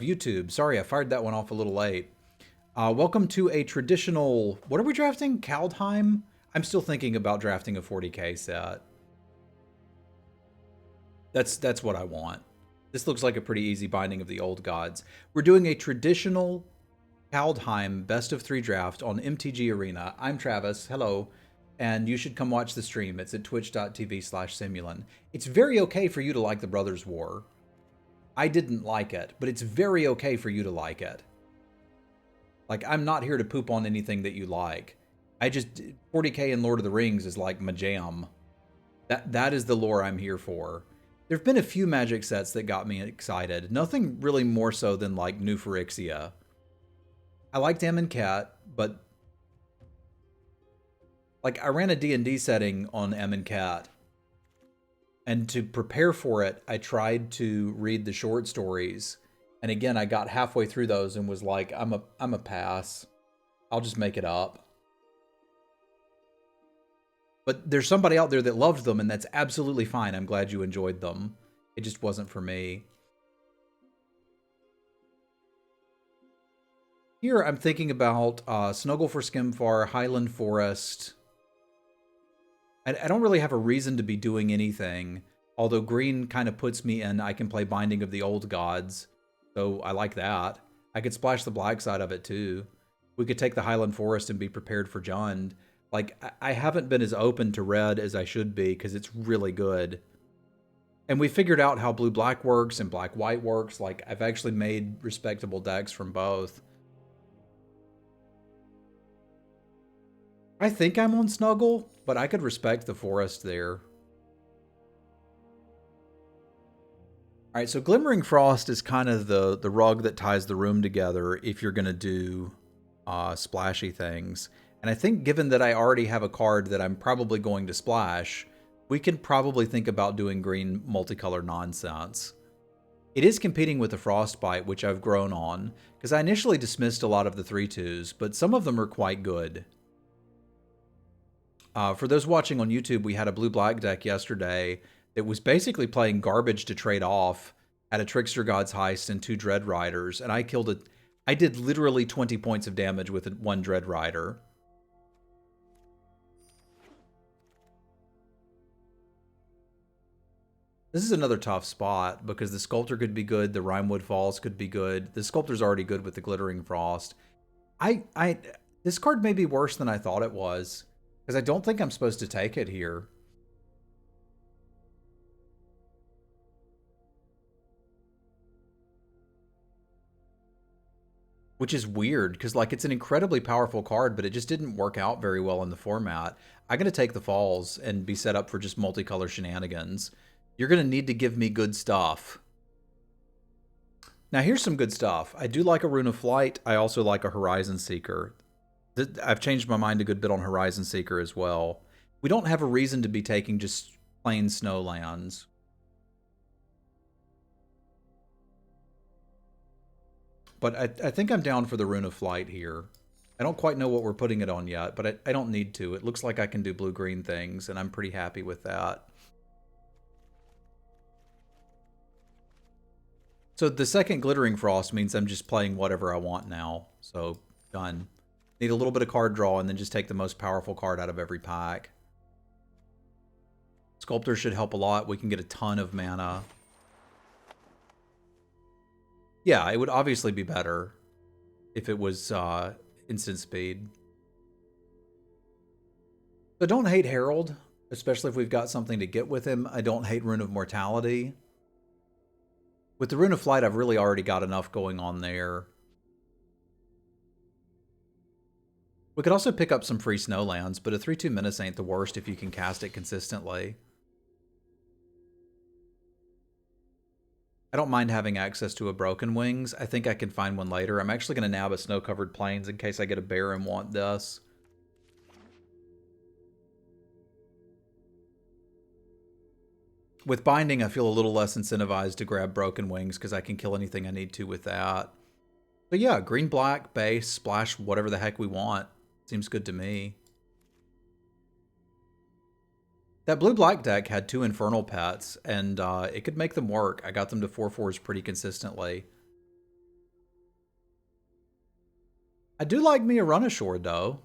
YouTube. Sorry, I fired that one off a little late. Welcome to a traditional... What are we drafting? Kaldheim? I'm still thinking about drafting a 40k set. That's what I want. This looks like a pretty easy binding of the old gods. We're doing a traditional Kaldheim best of 3 draft on MTG Arena. I'm Travis. Hello. And you should come watch the stream. It's at twitch.tv/Semulin. It's very okay for you to like the Brothers War. I didn't like it, but it's very okay for you to like it. Like, I'm not here to poop on anything that you like. 40k and Lord of the Rings is like my jam. That is the lore I'm here for. There've been a few Magic sets that got me excited. Nothing really more so than like New Phyrexia. I liked Amonkhet, but like I ran a D&D setting on Amonkhet. And to prepare for it, I tried to read the short stories. And again, I got halfway through those and was like, I'm a pass. I'll just make it up. But there's somebody out there that loved them, and that's absolutely fine. I'm glad you enjoyed them. It just wasn't for me. Here, I'm thinking about Snuggle for Skimfar, Highland Forest. I don't really have a reason to be doing anything, although green kind of puts me in, I can play Binding of the Old Gods, so I like that. I could splash the black side of it too. We could take the Highland Forest and be prepared for Jund. Like, I haven't been as open to red as I should be, because it's really good. And we figured out how blue-black works and black-white works. Like, I've actually made respectable decks from both. I think I'm on Snuggle, but I could respect the forest there. All right, so Glimmering Frost is kind of the rug that ties the room together if you're going to do splashy things. And I think given that I already have a card that I'm probably going to splash, we can probably think about doing green multicolor nonsense. It is competing with the Frostbite, which I've grown on, because I initially dismissed a lot of the 3/2s, but some of them are quite good. For those watching on YouTube, we had a blue-black deck yesterday that was basically playing garbage to trade off, had a Trickster God's Heist and 2 Dread Riders, and I killed it. I did literally 20 points of damage with 1 Dread Rider. This is another tough spot, because the Sculptor could be good, the Rimewood Falls could be good. The Sculptor's already good with the Glittering Frost. This card may be worse than I thought it was, because I don't think I'm supposed to take it here. Which is weird, because like it's an incredibly powerful card, but it just didn't work out very well in the format. I'm going to take the Falls and be set up for just multicolor shenanigans. You're going to need to give me good stuff. Now here's some good stuff. I do like a Rune of Flight. I also like a Horizon Seeker. I've changed my mind a good bit on Horizon Seeker as well. We don't have a reason to be taking just plain snowlands. But I think I'm down for the Rune of Flight here. I don't quite know what we're putting it on yet, but I don't need to. It looks like I can do blue-green things, and I'm pretty happy with that. So the second Glittering Frost means I'm just playing whatever I want now. So, done. Need a little bit of card draw, and then just take the most powerful card out of every pack. Sculptor should help a lot. We can get a ton of mana. Yeah, it would obviously be better if it was instant speed. So don't hate Herald, especially if we've got something to get with him. I don't hate Rune of Mortality. With the Rune of Flight, I've really already got enough going on there. We could also pick up some free Snowlands, but a 3/2 Menace ain't the worst if you can cast it consistently. I don't mind having access to a Broken Wings. I think I can find one later. I'm actually going to nab a Snow-Covered Plains in case I get a bear and want this. With Binding, I feel a little less incentivized to grab Broken Wings because I can kill anything I need to with that. But yeah, green-black, base, splash, whatever the heck we want. Seems good to me. That blue-black deck had 2 Infernal Pets, and it could make them work. I got them to 4/4s pretty consistently. I do like me a run ashore, though.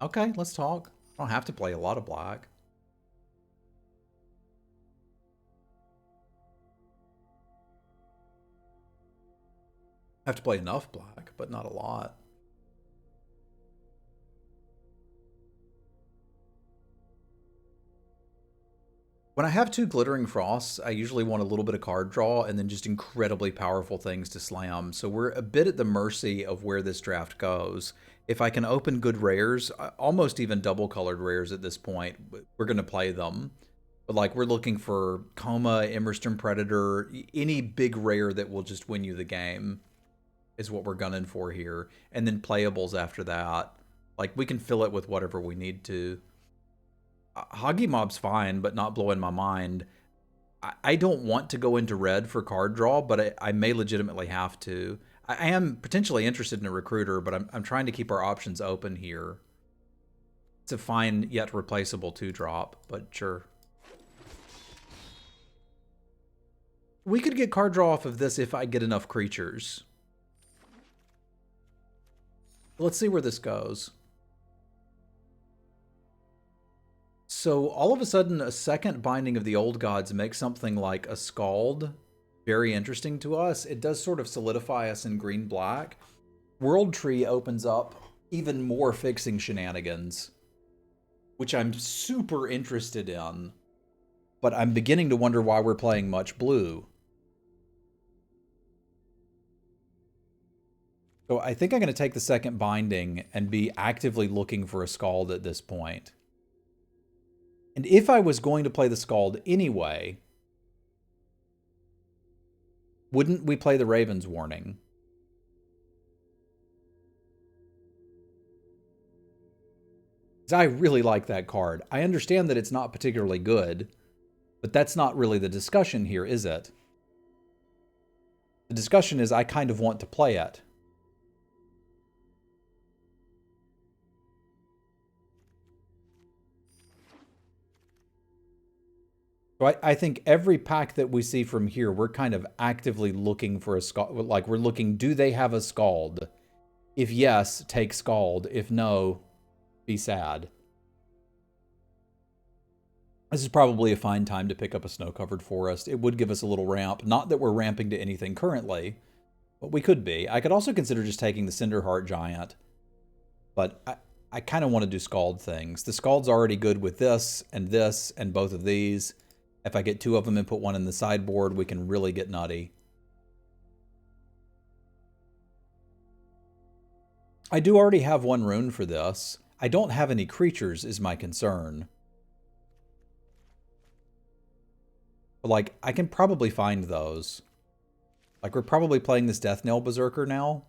Okay, let's talk. I don't have to play a lot of black. I have to play enough black, but not a lot. When I have two Glittering Frosts, I usually want a little bit of card draw and then just incredibly powerful things to slam. So we're a bit at the mercy of where this draft goes. If I can open good rares, almost even double colored rares at this point, we're going to play them. But like we're looking for Coma, Emerstone Predator, any big rare that will just win you the game is what we're gunning for here. And then playables after that. Like we can fill it with whatever we need to. Hoggy Mob's fine, but not blowing my mind. I don't want to go into red for card draw, but I may legitimately have to. I am potentially interested in a recruiter, but I'm trying to keep our options open here. It's a fine yet replaceable 2-drop, but sure. We could get card draw off of this if I get enough creatures. Let's see where this goes. So all of a sudden, a second binding of the Old Gods makes something like a Scald very interesting to us. It does sort of solidify us in green-black. World Tree opens up even more fixing shenanigans, which I'm super interested in. But I'm beginning to wonder why we're playing much blue. So I think I'm going to take the second binding and be actively looking for a Scald at this point. And if I was going to play the Scald anyway, wouldn't we play the Raven's Warning? Because I really like that card. I understand that it's not particularly good, but that's not really the discussion here, is it? The discussion is I kind of want to play it. So I think every pack that we see from here, we're kind of actively looking for a Scald. Like, we're looking, do they have a Scald? If yes, take Scald. If no, be sad. This is probably a fine time to pick up a Snow-Covered Forest. It would give us a little ramp. Not that we're ramping to anything currently, but we could be. I could also consider just taking the Cinderheart Giant. But I kind of want to do Scald things. The Scald's already good with this and both of these. If I get two of them and put one in the sideboard, we can really get nutty. I do already have one rune for this. I don't have any creatures is my concern. But like, I can probably find those. Like, we're probably playing this Death Knell Berserker now.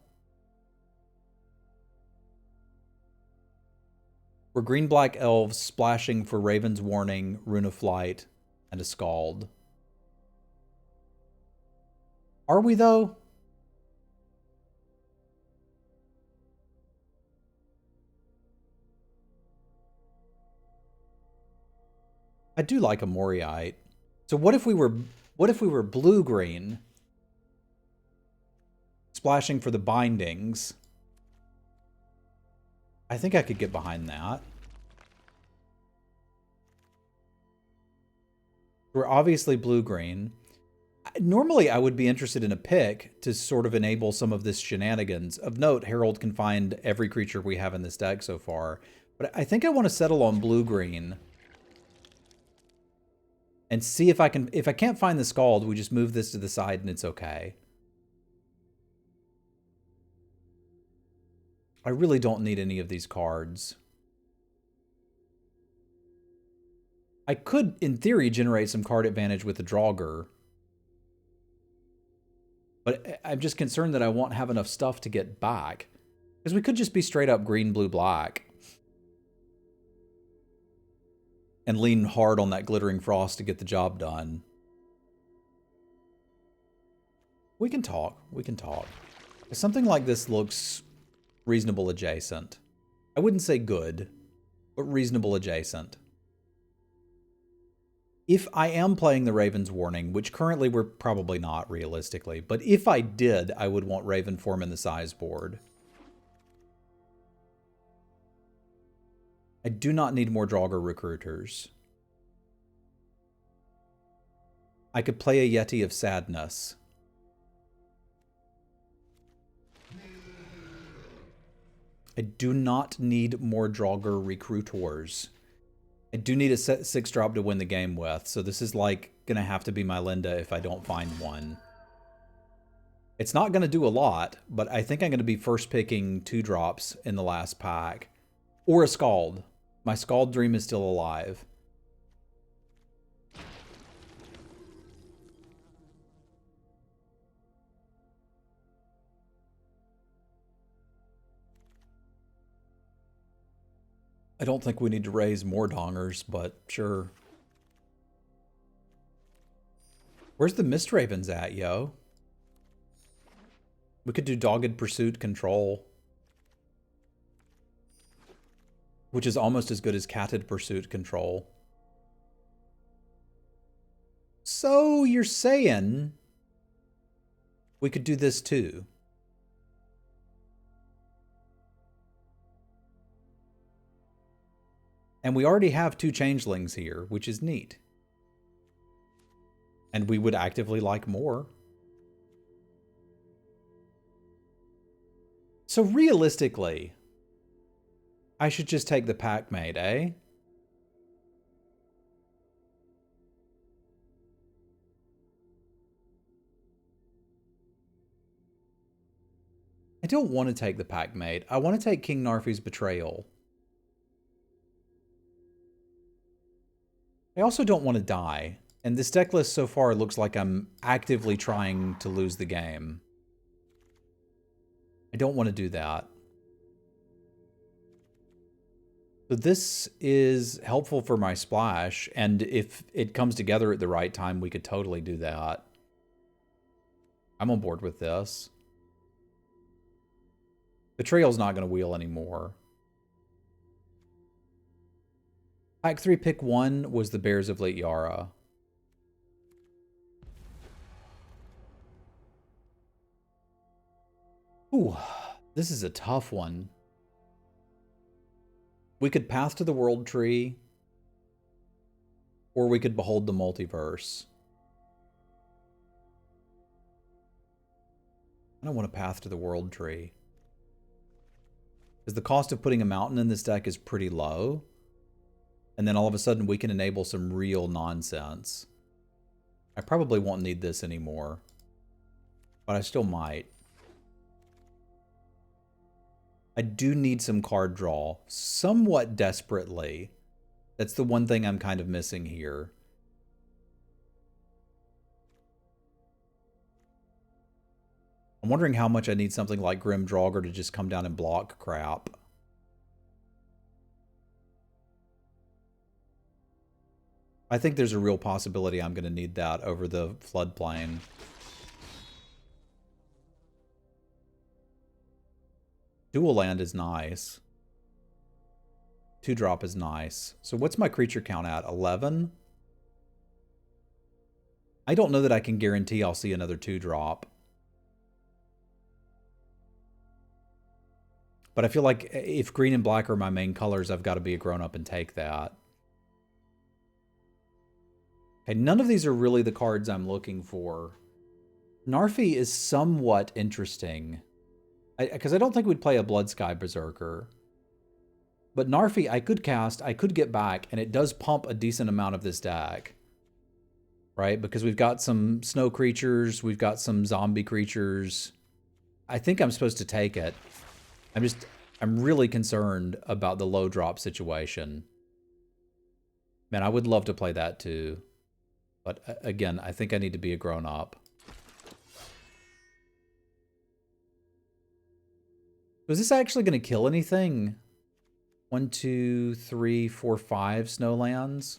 We're green-black elves splashing for Raven's Warning, Rune of Flight, and a Scald. Are we, though? I do like a Moriite. So what if we were blue-green, splashing for the bindings? I think I could get behind that. We're obviously blue-green. Normally, I would be interested in a pick to sort of enable some of this shenanigans. Of note, Herald can find every creature we have in this deck so far. But I think I want to settle on blue-green. And see if I can... If I can't find the Scald, we just move this to the side and it's okay. I really don't need any of these cards. I could, in theory, generate some card advantage with the Draugr. But I'm just concerned that I won't have enough stuff to get back. Because we could just be straight up green, blue, black. And lean hard on that Glittering Frost to get the job done. We can talk. We can talk. Something like this looks reasonable adjacent. I wouldn't say good, but reasonable adjacent. If I am playing the Raven's Warning, which currently we're probably not realistically, but if I did, I would want Raven Form in the size board. I do not need more Draugr recruiters. I could play a Yeti of Sadness. I do not need more Draugr recruiters. I do need a 6-drop to win the game with, so this is like going to have to be my Linda if I don't find one. It's not going to do a lot, but I think I'm going to be first picking 2-drops in the last pack. Or a Scald. My Scald dream is still alive. I don't think we need to raise more Dongers, but sure. Where's the Mist Ravens at, yo? We could do Dogged Pursuit Control. Which is almost as good as Catted Pursuit Control. So you're saying we could do this too? And we already have 2 changelings here, which is neat. And we would actively like more. So realistically, I should just take the pack mate, eh? I don't want to take the pack mate. I want to take King Narfi's Betrayal. I also don't want to die. And this deck list so far looks like I'm actively trying to lose the game. I don't want to do that. So this is helpful for my splash, and if it comes together at the right time, we could totally do that. I'm on board with this. Betrayal's not going to wheel anymore. Pack 3, pick 1 was the Bears of Late Yara. Ooh, this is a tough one. We could Path to the World Tree, or we could Behold the Multiverse. I don't want to Path to the World Tree. Because the cost of putting a mountain in this deck is pretty low. And then all of a sudden we can enable some real nonsense. I probably won't need this anymore. But I still might. I do need some card draw, somewhat desperately. That's the one thing I'm kind of missing here. I'm wondering how much I need something like Grim Draugr to just come down and block crap. I think there's a real possibility I'm going to need that over the floodplain. Dual land is nice. 2-drop is nice. So what's my creature count at? 11? I don't know that I can guarantee I'll see another 2-drop. But I feel like if green and black are my main colors, I've got to be a grown-up and take that. Okay, none of these are really the cards I'm looking for. Narfi is somewhat interesting. Because I don't think we'd play a Bloodsky Berserker. But Narfi, I could cast, I could get back, and it does pump a decent amount of this deck. Right? Because we've got some snow creatures, we've got some zombie creatures. I think I'm supposed to take it. I'm really concerned about the low drop situation. Man, I would love to play that too. But again, I think I need to be a grown-up. Was this actually going to kill anything? 1, 2, 3, 4, 5 snowlands?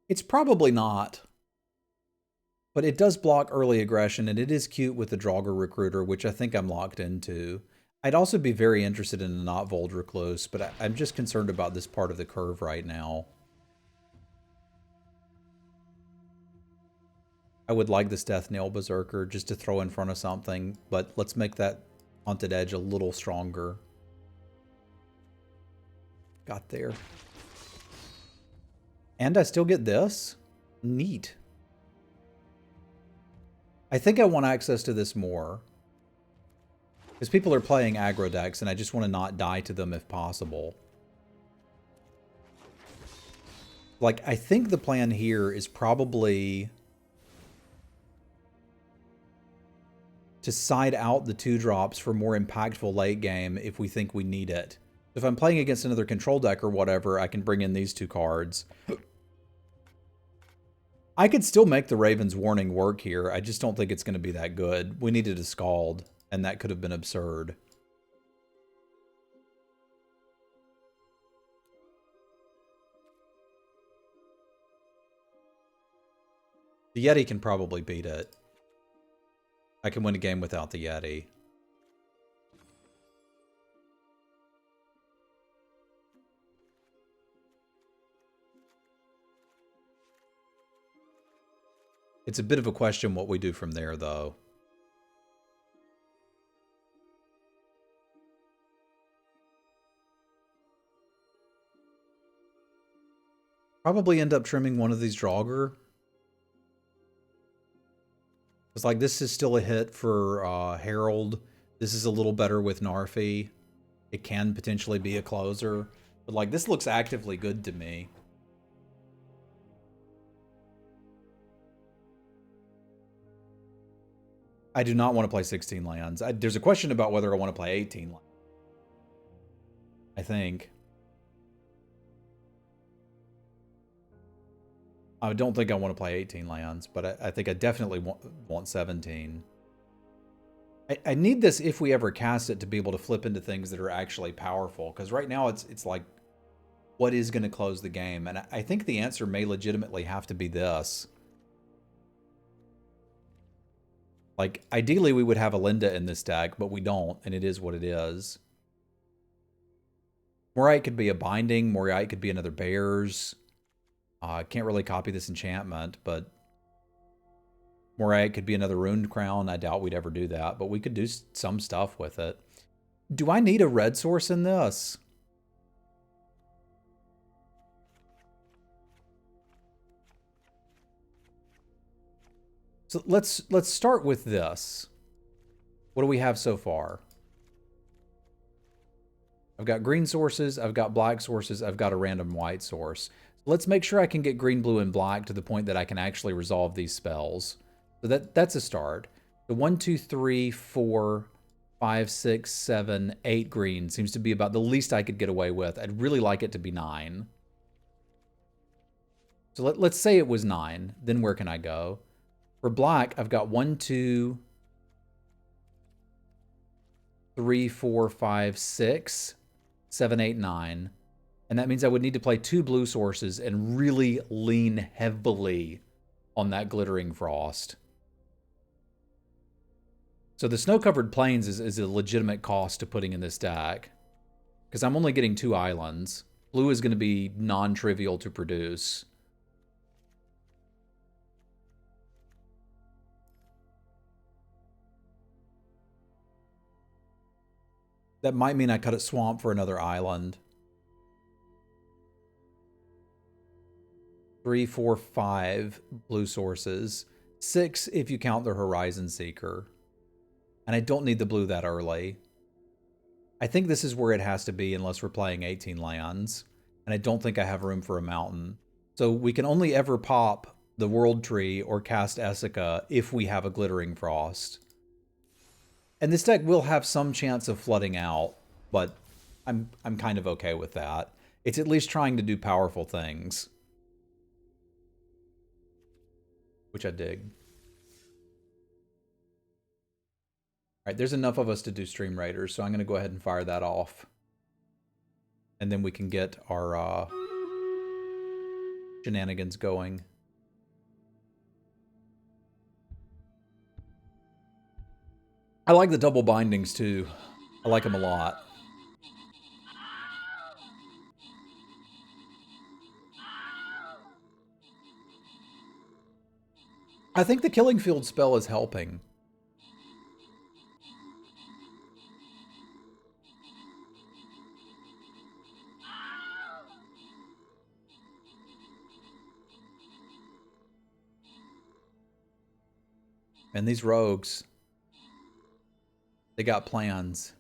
It's probably not. But it does block early aggression, and it is cute with the Draugr Recruiter, which I think I'm locked into. I'd also be very interested in a not Vold Recluse, but I'm just concerned about this part of the curve right now. I would like this Death Nail Berserker just to throw in front of something, but let's make that Haunted Edge a little stronger. Got there. And I still get this? Neat. I think I want access to this more. Because people are playing aggro decks, and I just want to not die to them if possible. Like, I think the plan here is probably to side out the 2-drops for more impactful late game if we think we need it. If I'm playing against another control deck or whatever, I can bring in these 2 cards. I could still make the Raven's Warning work here. I just don't think it's going to be that good. We needed a Scald, and that could have been absurd. The Yeti can probably beat it. I can win a game without the Yeti. It's a bit of a question what we do from there, though. Probably end up trimming one of these Draugr. It's like, this is still a hit for Herald. This is a little better with Narfi. It can potentially be a closer. But, like, this looks actively good to me. I do not want to play 16 lands. There's a question about whether I want to play 18 lands. I think. I don't think I want to play 18 lands, but I think I definitely want 17. I need this if we ever cast it to be able to flip into things that are actually powerful. Because right now it's like, what is going to close the game? And I think the answer may legitimately have to be this. Like, ideally we would have a Linda in this deck, but we don't, and it is what it is. Morite could be a Binding. Morite could be another Bears. Can't really copy this enchantment, but Morite could be another Runed Crown. I doubt we'd ever do that, but we could do some stuff with it. Do I need a red source in this? So let's start with this. What do we have so far? I've got green sources, I've got black sources, I've got a random white source. Let's make sure I can get green, blue, and black to the point that I can actually resolve these spells. So that's a start. The 1, 2, 3, 4, 5, 6, 7, 8 green seems to be about the least I could get away with. I'd really like it to be 9. So let's say it was 9. Then where can I go? For black, I've got 1, 2, 3, 4, 5, 6, 7, 8, 9. And that means I would need to play 2 blue sources and really lean heavily on that Glittering Frost. So the Snow-Covered Plains is a legitimate cost to putting in this deck. Because I'm only getting 2 islands. Blue is going to be non-trivial to produce. That might mean I cut a Swamp for another island. 3, 4, 5 blue sources. 6 if you count the Horizon Seeker. And I don't need the blue that early. I think this is where it has to be unless we're playing 18 lands. And I don't think I have room for a mountain. So we can only ever pop the World Tree or cast Essica if we have a Glittering Frost. And this deck will have some chance of flooding out, but I'm kind of okay with that. It's at least trying to do powerful things. Which I dig. All right, there's enough of us to do Stream Raiders, so I'm going to go ahead and fire that off. And then we can get our shenanigans going. I like the double bindings, too. I like them a lot. I think the Killing Field spell is helping. And these rogues, they got plans.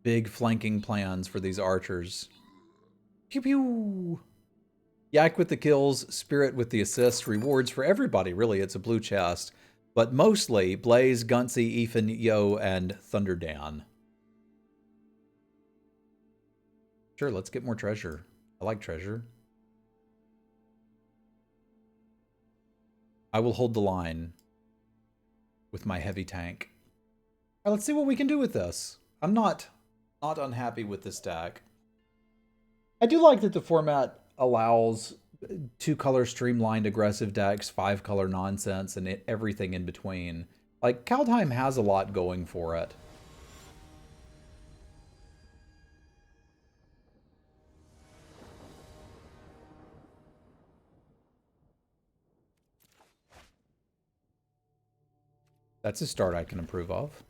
Big flanking plans for these archers. Pew pew! Yak with the kills, Spirit with the assists, rewards for everybody, really. It's a blue chest. But mostly Blaze, Gunsy, Ethan, Yo, and Thunderdan. Sure, let's get more treasure. I like treasure. I will hold the line with my heavy tank. All right, let's see what we can do with this. I'm not unhappy with this deck. I do like that the format allows 2-color streamlined aggressive decks, 5-color nonsense, and everything in between. Like, Kaldheim has a lot going for it. That's a start I can approve of.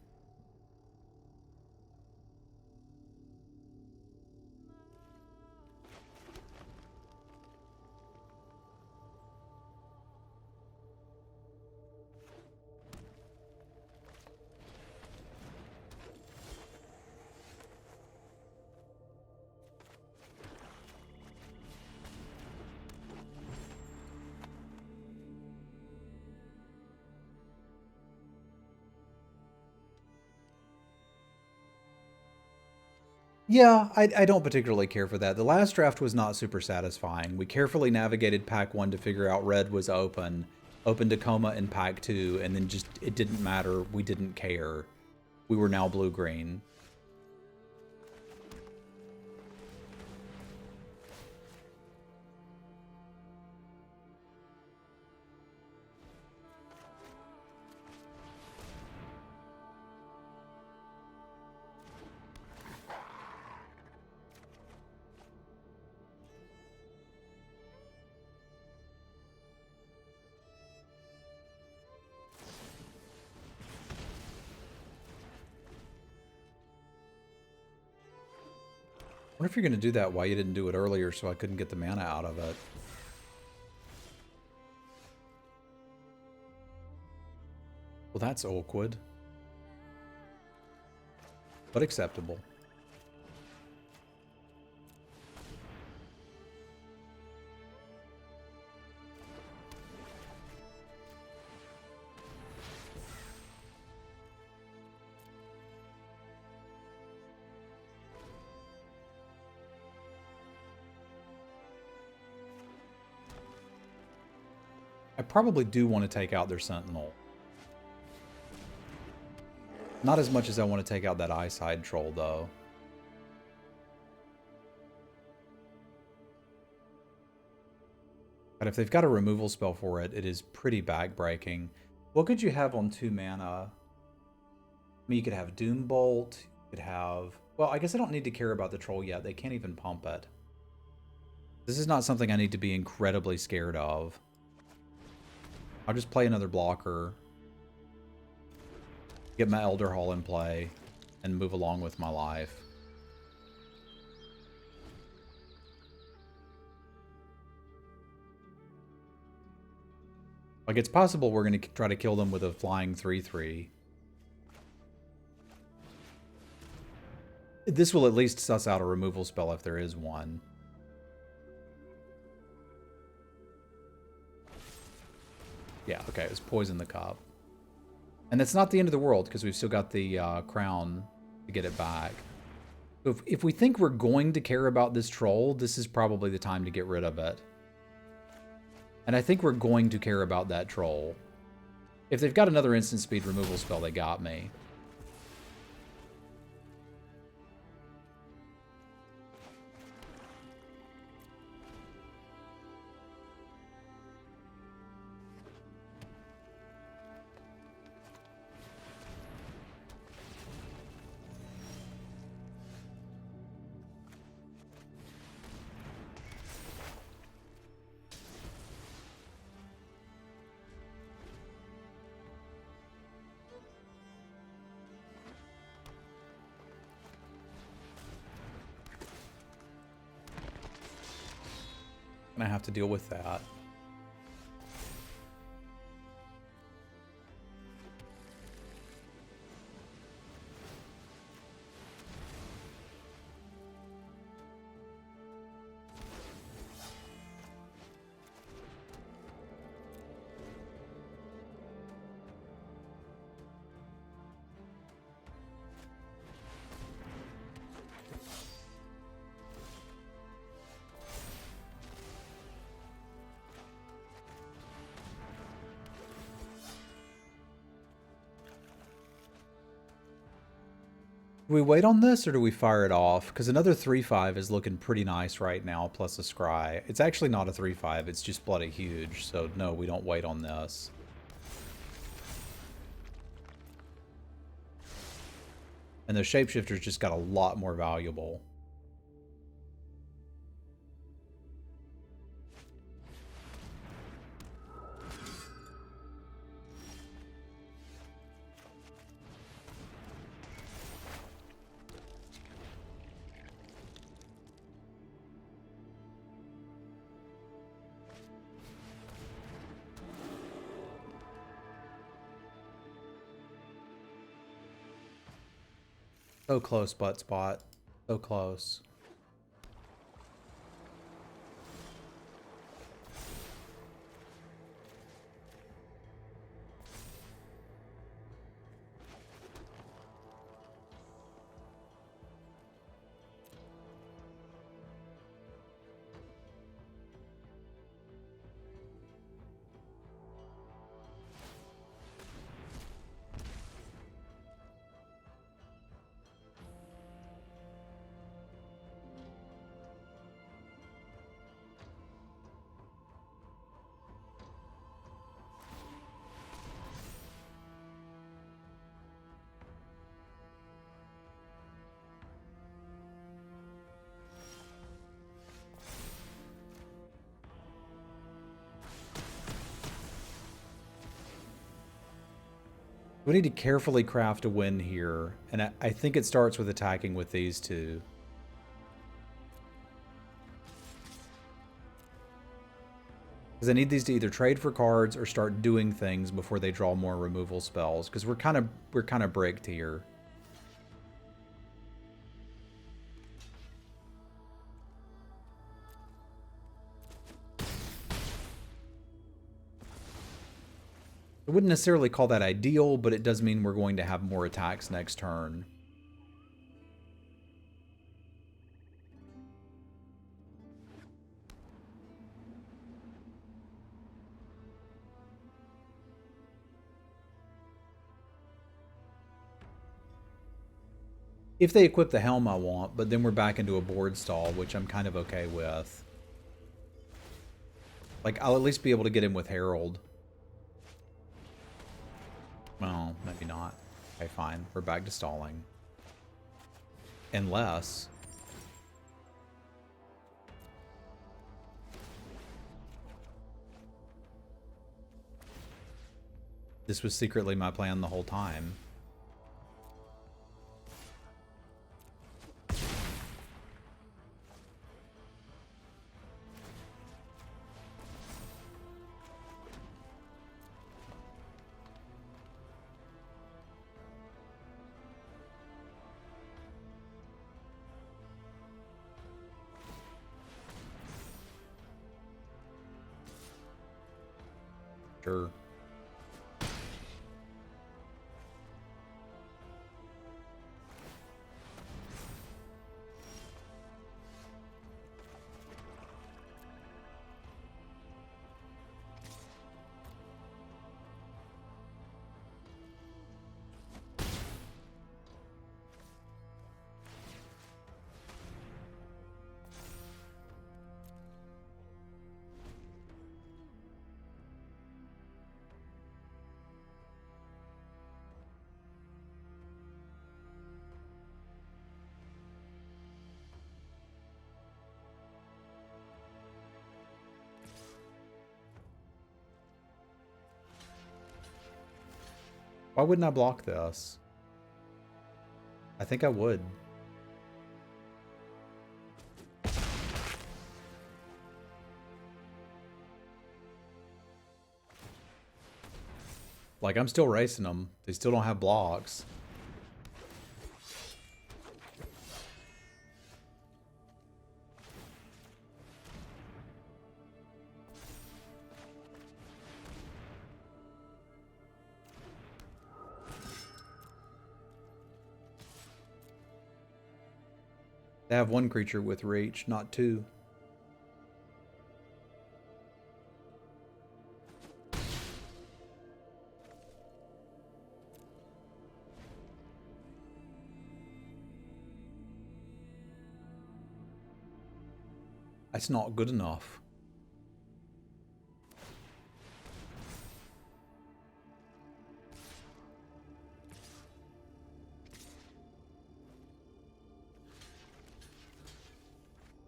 Yeah, I don't particularly care for that. The last draft was not super satisfying. We carefully navigated pack 1 to figure out red was open, opened Tacoma in pack 2, and then just, it didn't matter. We didn't care. We were now blue-green. I wonder if you're going to do that, why you didn't do it earlier so I couldn't get the mana out of it. Well, that's awkward. But acceptable. I probably do want to take out their Sentinel. Not as much as I want to take out that Eyeside Troll, though. But if they've got a removal spell for it, it is pretty backbreaking. What could you have on 2 mana? I mean, you could have Doom Bolt. You could have... Well, I guess I don't need to care about the Troll yet. They can't even pump it. This is not something I need to be incredibly scared of. I'll just play another blocker, get my Elder Hall in play, and move along with my life. Like, it's possible we're going to try to kill them with a flying 3/3. This will at least suss out a removal spell if there is one. Yeah, okay, it was Poison the Cup. And that's not the end of the world, because we've still got the crown to get it back. So if we think we're going to care about this troll, this is probably the time to get rid of it. And I think we're going to care about that troll. If they've got another instant speed removal spell, they got me. Gonna have to deal with that. Do we wait on this or do we fire it off? Because another 3/5 is looking pretty nice right now, plus a scry. It's actually not a 3/5, it's just bloody huge. So no, we don't wait on this. And the shapeshifters just got a lot more valuable. So close, butt spot. So close. We need to carefully craft a win here, and I think it starts with attacking with these two. Because I need these to either trade for cards or start doing things before they draw more removal spells. Because we're kind of bricked here. I wouldn't necessarily call that ideal, but it does mean we're going to have more attacks next turn. If they equip the helm I want, but then we're back into a board stall, which I'm kind of okay with. Like, I'll at least be able to get in with Herald. Well, maybe not. Okay, fine. We're back to stalling. Unless... this was secretly my plan the whole time. Sure. Why wouldn't I block this? I think I would. Like, I'm still racing them. They still don't have blocks. They have one creature with reach, not two. That's not good enough.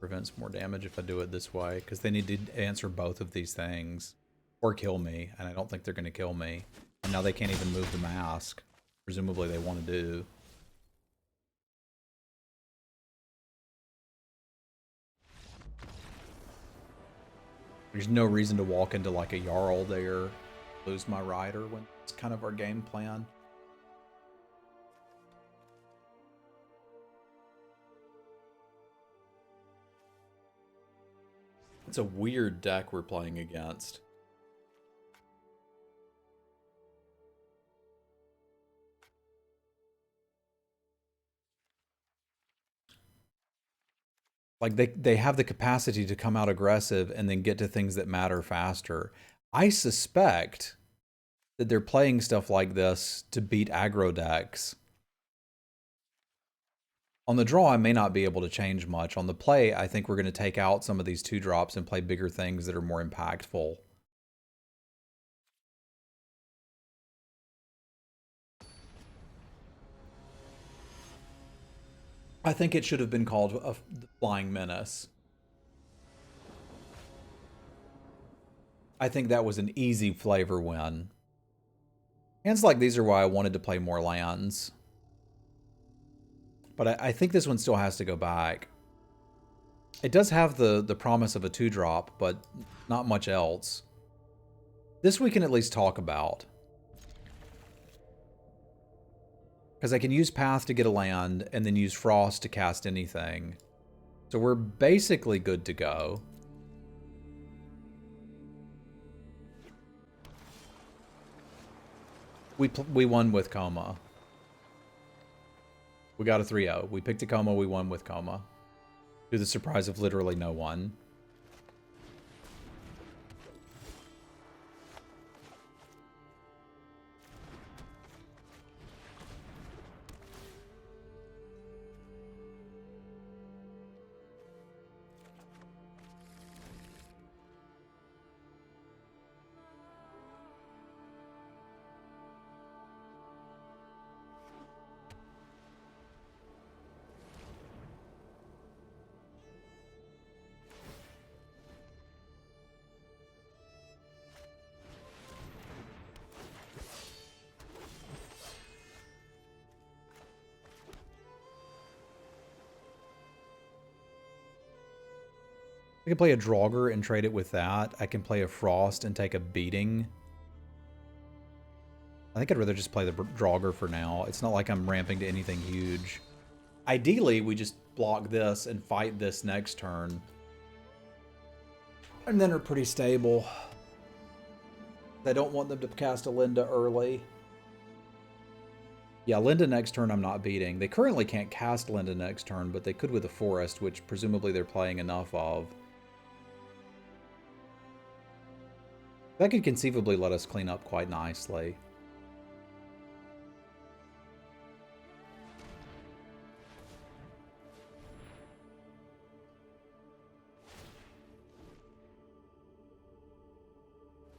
Prevents more damage if I do it this way, because they need to answer both of these things or kill me, and I don't think they're going to kill me. And now they can't even move the mask. Presumably they want to do. There's no reason to walk into like a Jarl there, lose my rider when it's kind of our game plan. It's a weird deck we're playing against. Like they have the capacity to come out aggressive and then get to things that matter faster. I suspect that they're playing stuff like this to beat aggro decks. On the draw, I may not be able to change much. On the play, I think we're going to take out some of these 2-drops and play bigger things that are more impactful. I think it should have been called a Flying Menace. I think that was an easy flavor win. Hands like these are why I wanted to play more lands. But I think this one still has to go back. It does have the promise of a 2-drop, but not much else. This we can at least talk about. Because I can use Path to get a land, and then use Frost to cast anything. So we're basically good to go. We won with Coma. We got a 3-0. We picked a Coma, we won with Coma. To the surprise of literally no one. I can play a Draugr and trade it with that. I can play a Frost and take a beating. I think I'd rather just play the Draugr for now. It's not like I'm ramping to anything huge. Ideally, we just block this and fight this next turn. And then are pretty stable. I don't want them to cast a Linda early. Yeah, Linda next turn I'm not beating. They currently can't cast Linda next turn, but they could with a Forest, which presumably they're playing enough of. That could conceivably let us clean up quite nicely.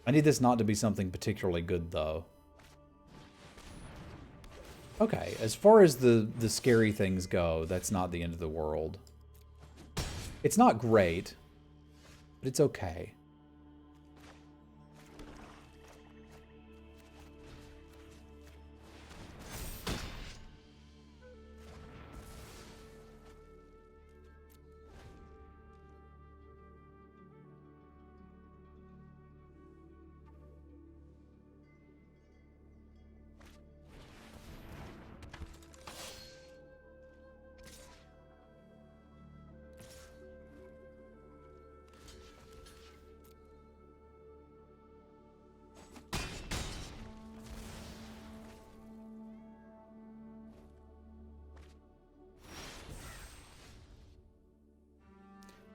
I need this not to be something particularly good, though. Okay, as far as the scary things go, that's not the end of the world. It's not great, but it's okay.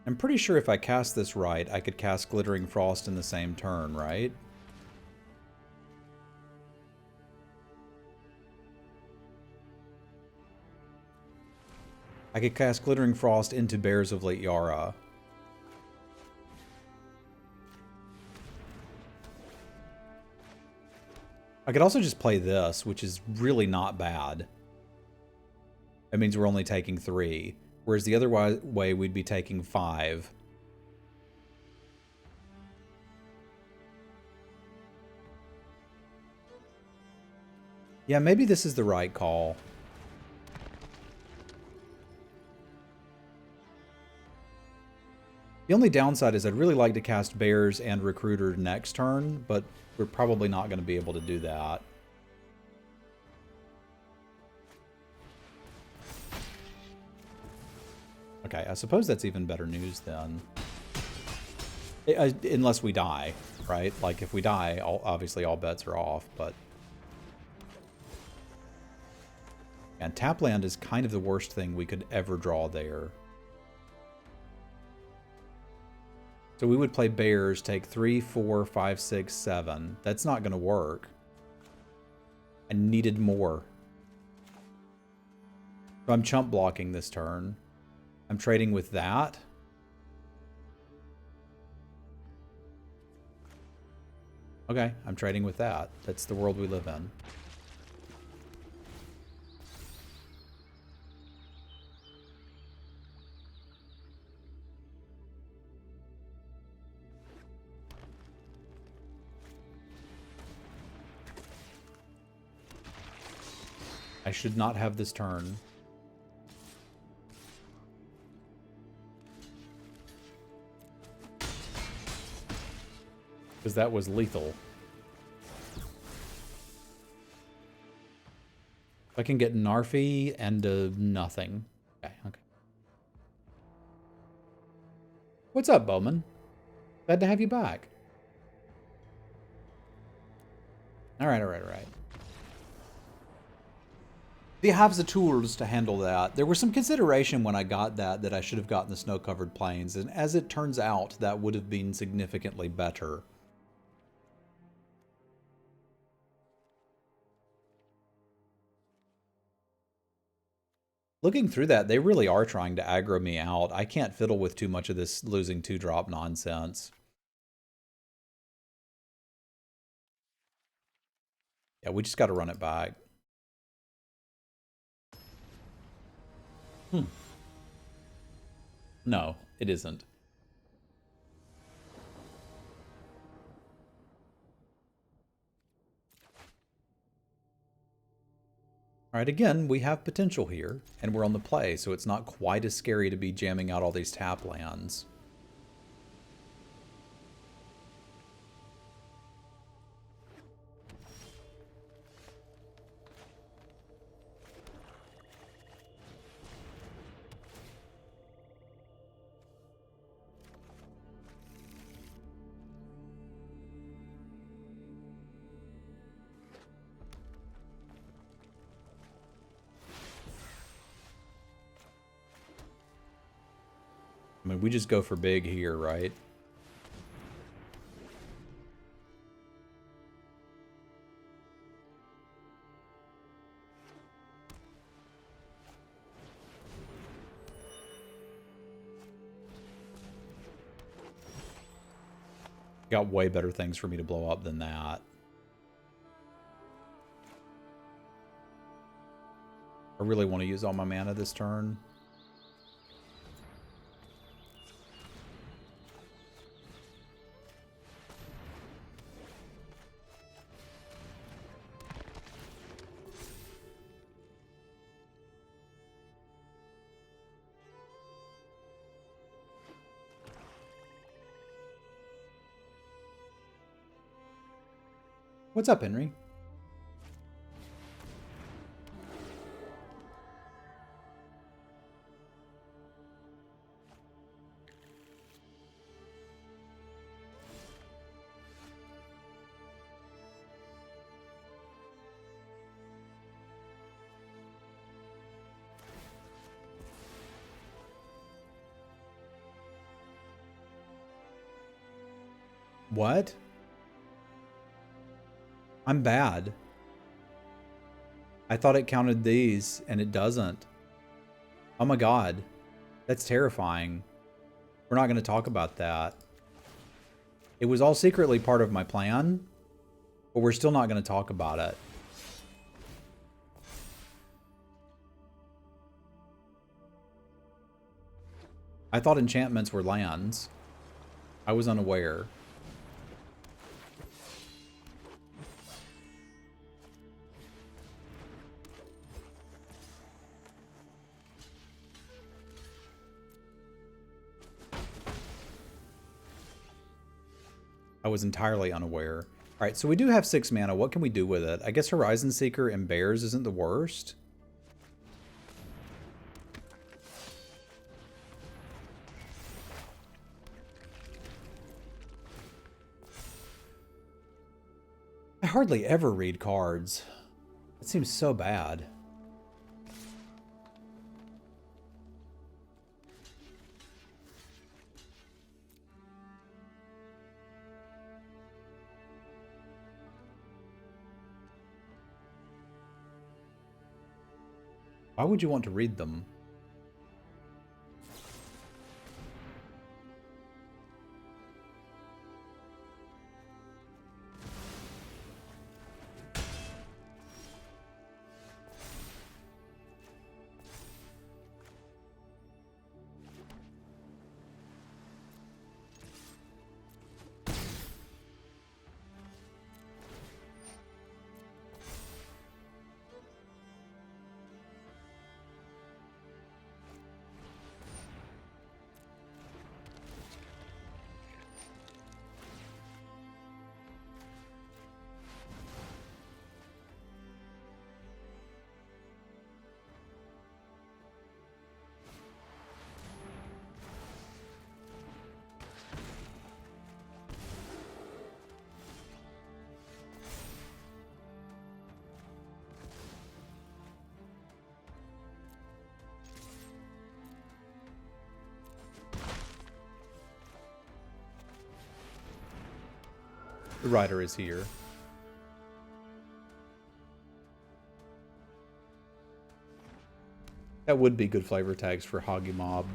I'm pretty sure if I cast this right, I could cast Glittering Frost in the same turn, right? I could cast Glittering Frost into Bears of Late Yara. I could also just play this, which is really not bad. That means we're only taking 3, whereas the other way we'd be taking 5. Yeah, maybe this is the right call. The only downside is I'd really like to cast Bears and Recruiter next turn, but we're probably not going to be able to do that. Okay, I suppose that's even better news then. Unless we die, right? Like, if we die, obviously all bets are off, but... And Tapland is kind of the worst thing we could ever draw there. So we would play Bears, take 3, 4, 5, 6, 7. That's not going to work. I needed more. So I'm chump blocking this turn. I'm trading with that. Okay, I'm trading with that. That's the world we live in. I should not have this turn. Because that was lethal. I can get Narfi and nothing. Okay, okay. What's up, Bowman? Glad to have you back. Alright, alright, alright. They have the tools to handle that. There was some consideration when I got that I should have gotten the snow-covered plains, and as it turns out, that would have been significantly better. Looking through that, they really are trying to aggro me out. I can't fiddle with too much of this losing 2-drop nonsense. Yeah, we just got to run it back. No, it isn't. All right, again, we have potential here, and we're on the play, so it's not quite as scary to be jamming out all these tap lands. I mean, we just go for big here, right? Got way better things for me to blow up than that. I really want to use all my mana this turn. What's up, Henry? What? I'm bad. I thought it counted these, and it doesn't. Oh my god. That's terrifying. We're not going to talk about that. It was all secretly part of my plan, but we're still not going to talk about it. I thought enchantments were lands. I was unaware. I was entirely unaware. All right, so we do have 6 mana. What can we do with it? I guess Horizon Seeker and Bears isn't the worst. I hardly ever read cards. It seems so bad. Why would you want to read them? The rider is here. That would be good flavor tags for Hoggy Mob.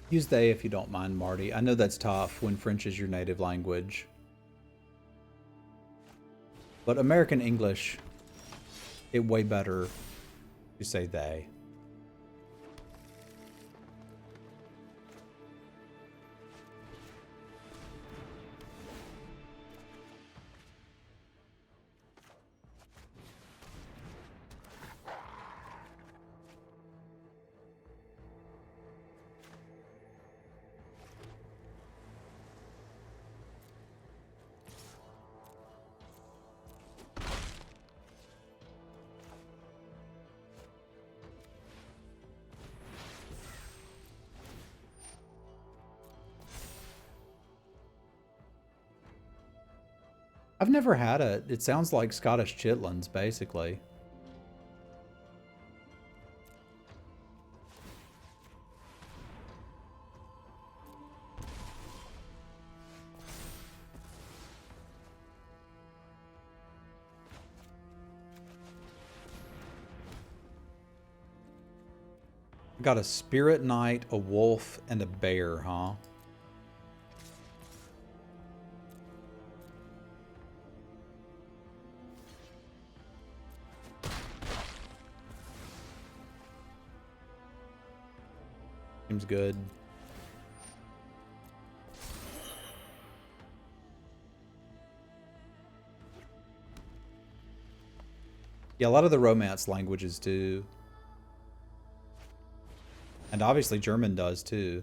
Use they if you don't mind, Marty. I know that's tough when French is your native language. But American English, it way better to say they. I've never had it. It sounds like Scottish chitlins, basically. Got a spirit knight, a wolf, and a bear, huh? Seems good. Yeah, a lot of the Romance languages do. And obviously German does too.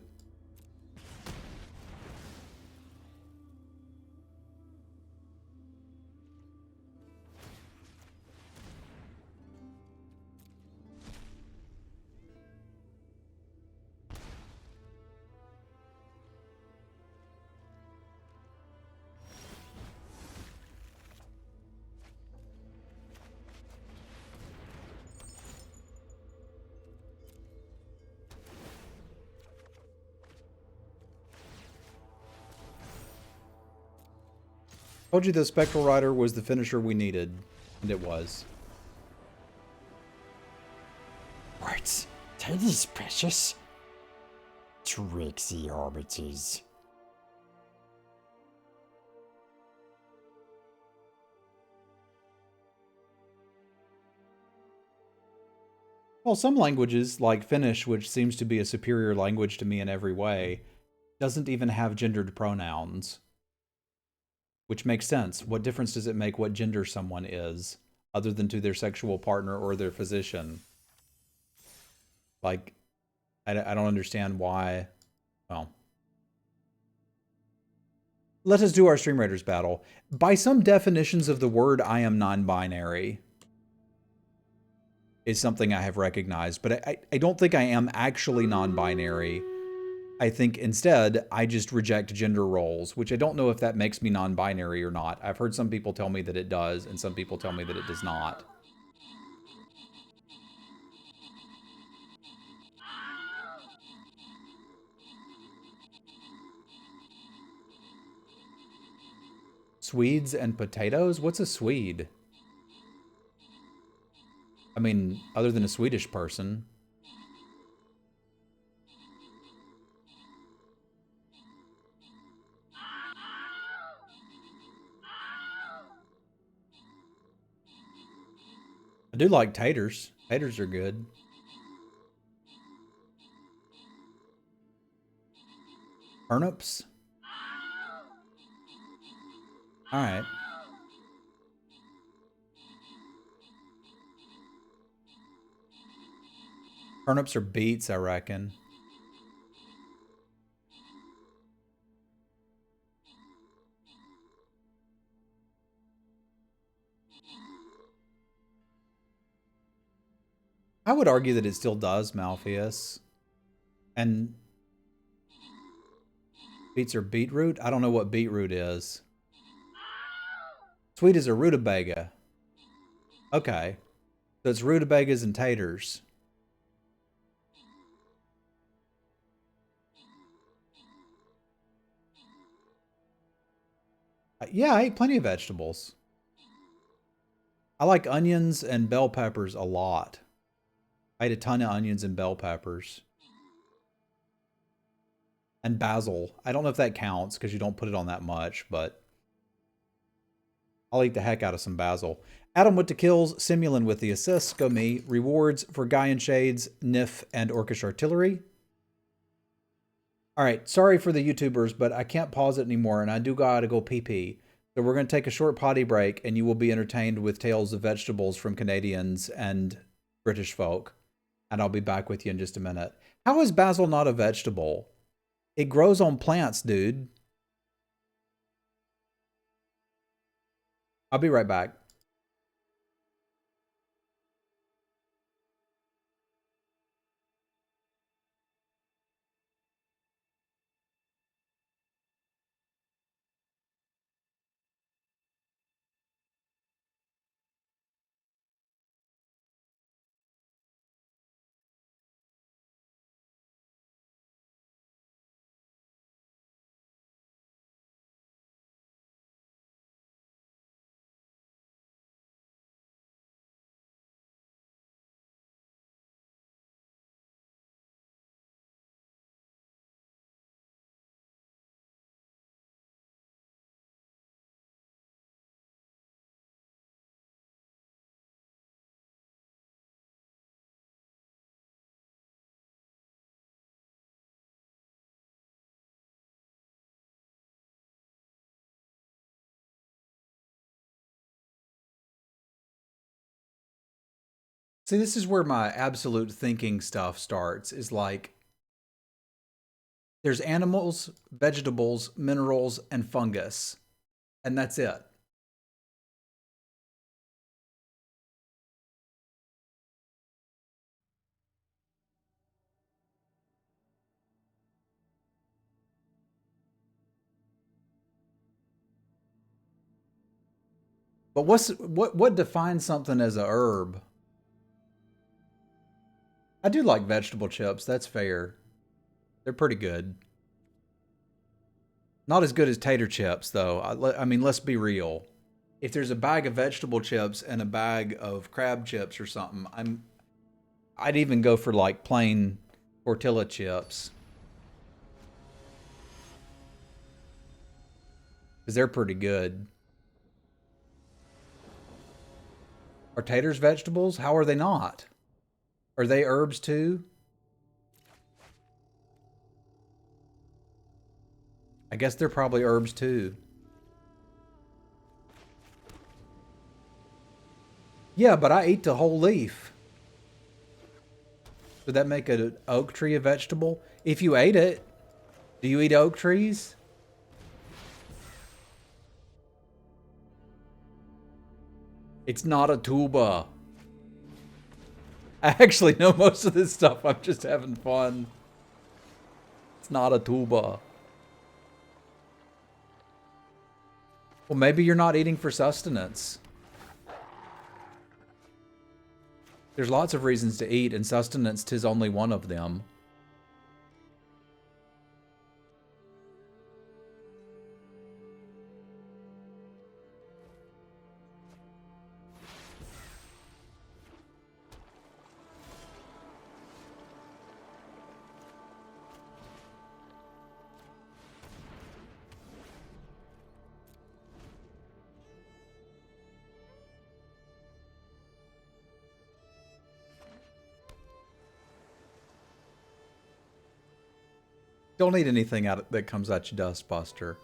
Told you the Spectral Rider was the finisher we needed, and it was. What? Teddy's precious? Tricksy arbiters. Well, some languages, like Finnish, which seems to be a superior language to me in every way, doesn't even have gendered pronouns. Which makes sense. What difference does it make what gender someone is, other than to their sexual partner or their physician? Like, I don't understand why. Well, let us do our Stream Raiders battle. By some definitions of the word, I am non-binary. Is something I have recognized, but I don't think I am actually non-binary. I think instead I just reject gender roles, which I don't know if that makes me non-binary or not. I've heard some people tell me that it does, and some people tell me that it does not. Swedes and potatoes? What's a Swede? I mean, other than a Swedish person. I do like taters. Taters are good. Turnips? Alright. Turnips are beets, I reckon. I would argue that it still does, Malpheus. And beets are beetroot? I don't know what beetroot is. Sweet is a rutabaga. Okay. So it's rutabagas and taters. Yeah, I ate plenty of vegetables. I like onions and bell peppers a lot. I ate a ton of onions and bell peppers. And basil. I don't know if that counts because you don't put it on that much, but I'll eat the heck out of some basil. Adam with the kills, Semulin with the assists, go me. Rewards for Guy in Shades, Nif, and Orcish Artillery. All right, sorry for the YouTubers, but I can't pause it anymore, and I do gotta go pee-pee. So we're going to take a short potty break, and you will be entertained with tales of vegetables from Canadians and British folk. And I'll be back with you in just a minute. How is basil not a vegetable? It grows on plants, dude. I'll be right back. See, this is where my absolute thinking stuff starts, is like, there's animals, vegetables, minerals, and fungus. And that's it. But what defines something as a herb? I do like vegetable chips, that's fair. They're pretty good. Not as good as tater chips, though. I mean, let's be real. If there's a bag of vegetable chips and a bag of crab chips or something, I'd even go for like plain tortilla chips. Because they're pretty good. Are taters vegetables? How are they not? Are they herbs too? I guess they're probably herbs too. Yeah, but I eat the whole leaf. Would that make an oak tree a vegetable? If you ate it, do you eat oak trees? It's not a tuba. I actually know most of this stuff. I'm just having fun. It's not a tuba. Well, maybe you're not eating for sustenance. There's lots of reasons to eat, and sustenance 'tis only one of them. Don't eat anything that comes at you, Dustbuster.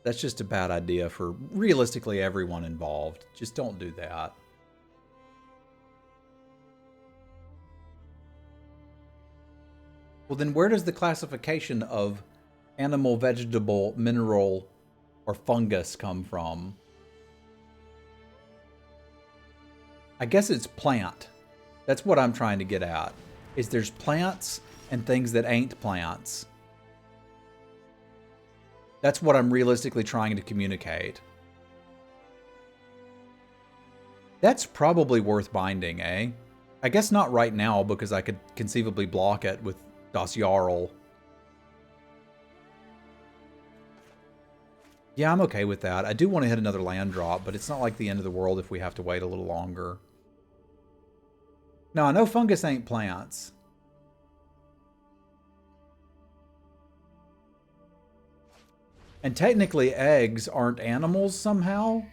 That's just a bad idea for realistically everyone involved. Just don't do that. Well, then where does the classification of animal, vegetable, mineral, or fungus come from? I guess it's plant. That's what I'm trying to get at. Is there's plants and things that ain't plants. That's what I'm realistically trying to communicate. That's probably worth binding, eh? I guess not right now, because I could conceivably block it with Das Jarl. Yeah, I'm okay with that. I do want to hit another land drop, but it's not like the end of the world if we have to wait a little longer. Now, I know fungus ain't plants. And technically, eggs aren't animals somehow.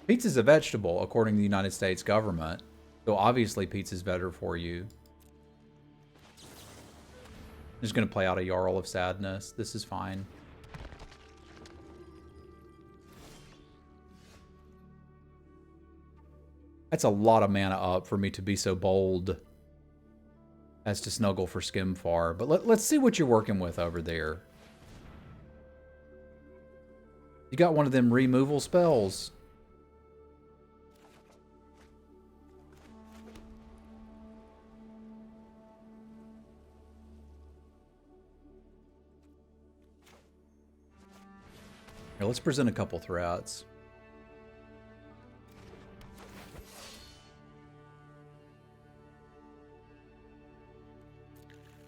Pizza's a vegetable, according to the United States government. So obviously, pizza's better for you. I'm just going to play out a Jarl of Sadness. This is fine. That's a lot of mana up for me to be so bold as to snuggle for Skimfar. But let's see what you're working with over there. You got one of them removal spells. Here, let's present a couple threats.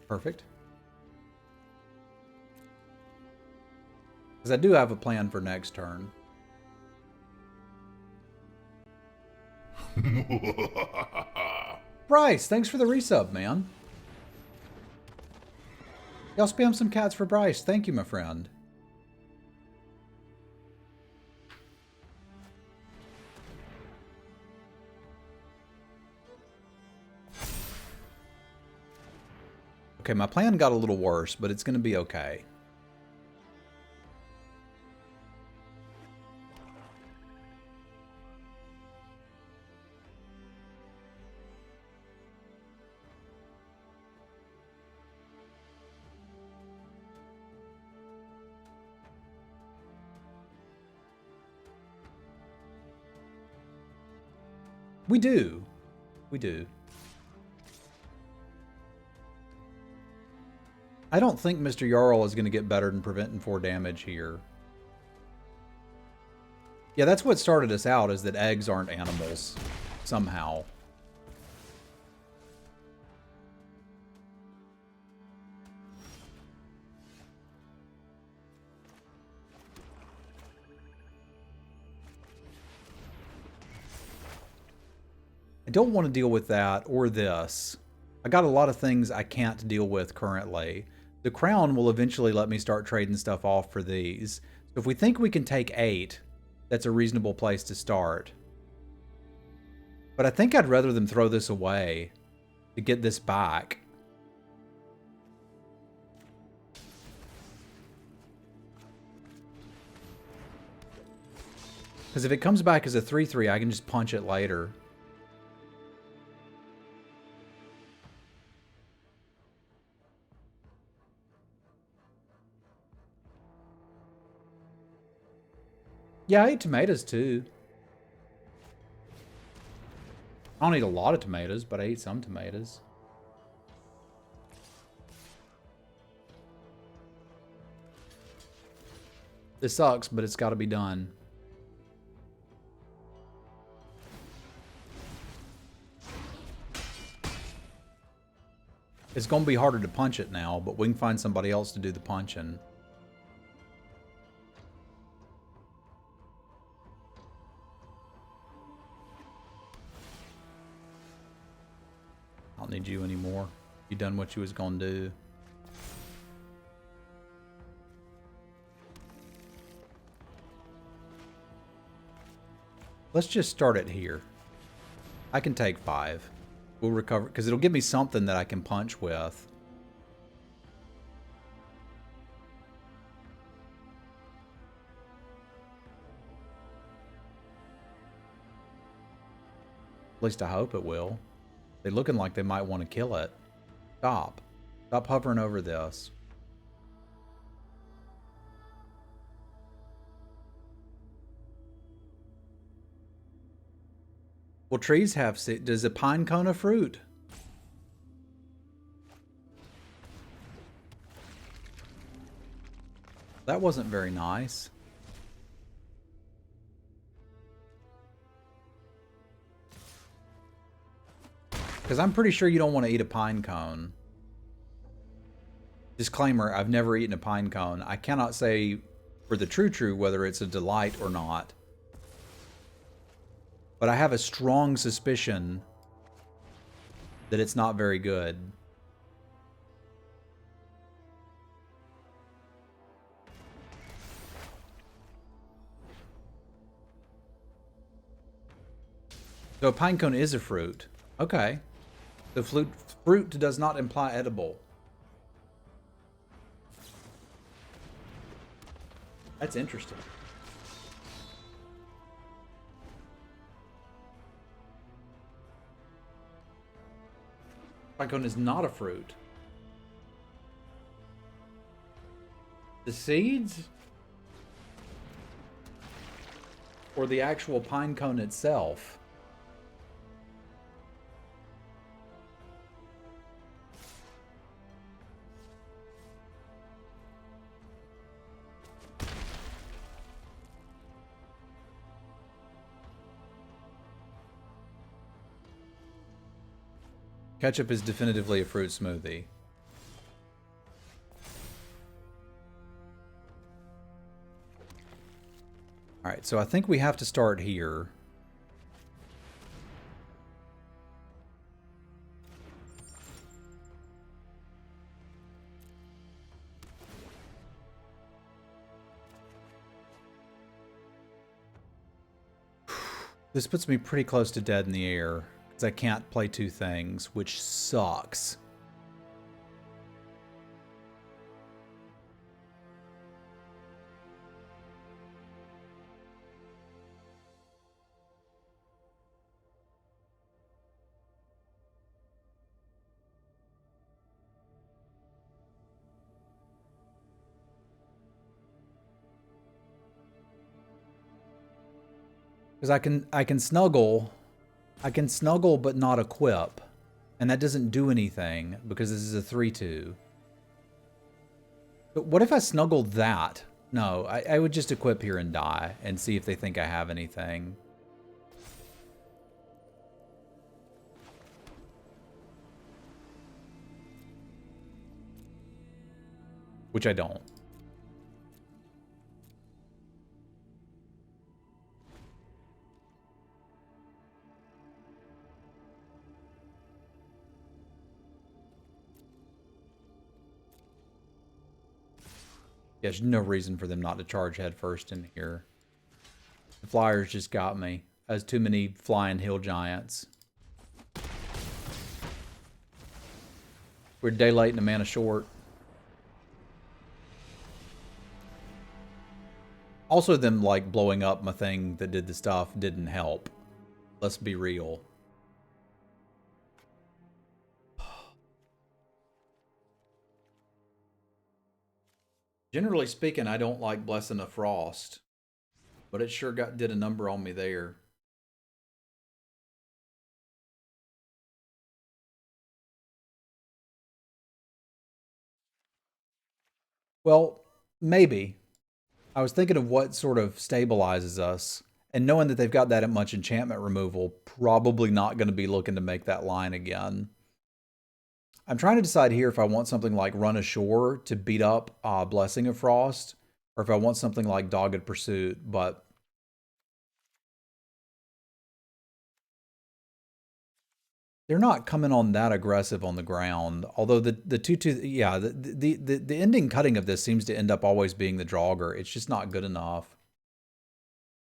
Perfect. Because I do have a plan for next turn. Bryce, thanks for the resub, man. Y'all spam some cats for Bryce. Thank you, my friend. Okay, my plan got a little worse, but it's going to be okay. We do. We do. I don't think Mr. Jarl is going to get better than preventing 4 damage here. Yeah, that's what started us out, is that eggs aren't animals. Somehow. I don't want to deal with that or this. I got a lot of things I can't deal with currently. The crown will eventually let me start trading stuff off for these. So if we think we can take 8, that's a reasonable place to start. But I think I'd rather them throw this away to get this back. Because if it comes back as a 3-3, I can just punch it later. Yeah, I ate tomatoes too. I don't eat a lot of tomatoes, but I ate some tomatoes. This sucks, but it's got to be done. It's going to be harder to punch it now, but we can find somebody else to do the punching. I don't need you anymore. You done what you was going to do. Let's just start it here. I can take 5. We'll recover, because it'll give me something that I can punch with. At least I hope it will. They're looking like they might want to kill it. Stop. Stop hovering over this. Well, trees have... Does a pine cone a fruit? That wasn't very nice. Because I'm pretty sure you don't want to eat a pine cone. Disclaimer, I've never eaten a pine cone. I cannot say for the true whether it's a delight or not. But I have a strong suspicion that it's not very good. So a pine cone is a fruit. Okay. The fruit does not imply edible. That's interesting. Pine cone is not a fruit. The seeds? Or the actual pine cone itself? Ketchup is definitively a fruit smoothie. Alright, so I think we have to start here. This puts me pretty close to dead in the air. I can't play 2 things, which sucks. Because I can snuggle. I can snuggle but not equip. And that doesn't do anything because this is a 3-2. But what if I snuggled that? No, I would just equip here and die and see if they think I have anything. Which I don't. There's no reason for them not to charge headfirst in here. The flyers just got me. Has too many flying hill giants. We're day late and a mana short. Also, them like blowing up my thing that did the stuff didn't help. Let's be real. Generally speaking, I don't like Blessing of Frost, but it sure did a number on me there. Well, maybe. I was thinking of what sort of stabilizes us, and knowing that they've got that much enchantment removal, probably not going to be looking to make that line again. I'm trying to decide here if I want something like Run Ashore to beat up Blessing of Frost, or if I want something like Dogged Pursuit, but they're not coming on that aggressive on the ground. Although the 2/2, yeah, the ending cutting of this seems to end up always being the Draugr. It's just not good enough.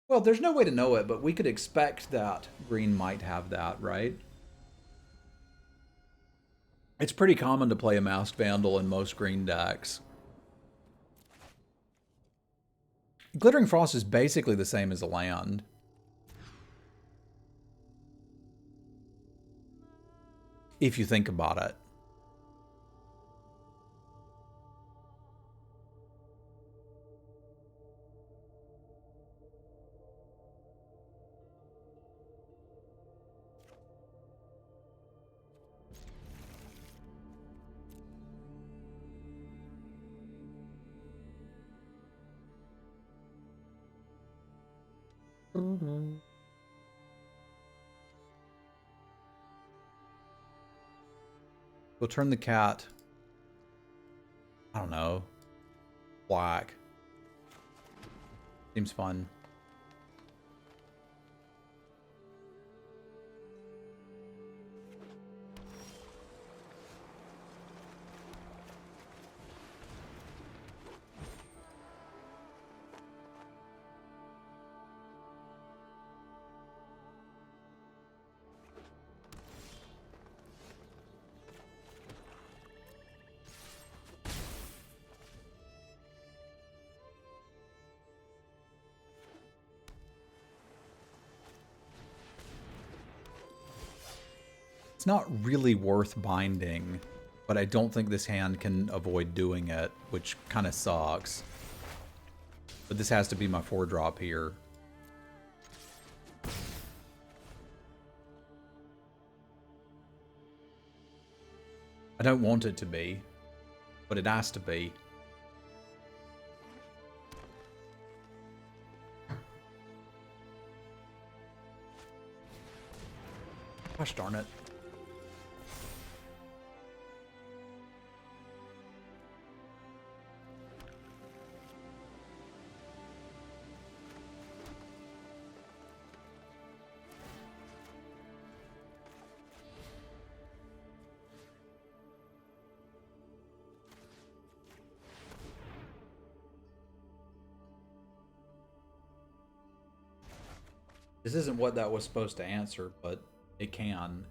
Well, there's no way to know it, but we could expect that green might have that, right? It's pretty common to play a Masked Vandal in most green decks. Glittering Frost is basically the same as a land. If you think about it. We'll turn the cat, I don't know, black. Seems fun. It's not really worth binding, but I don't think this hand can avoid doing it, which kind of sucks. But this has to be my 4-drop here. I don't want it to be, but it has to be. Gosh darn it. This isn't what that was supposed to answer, but it can.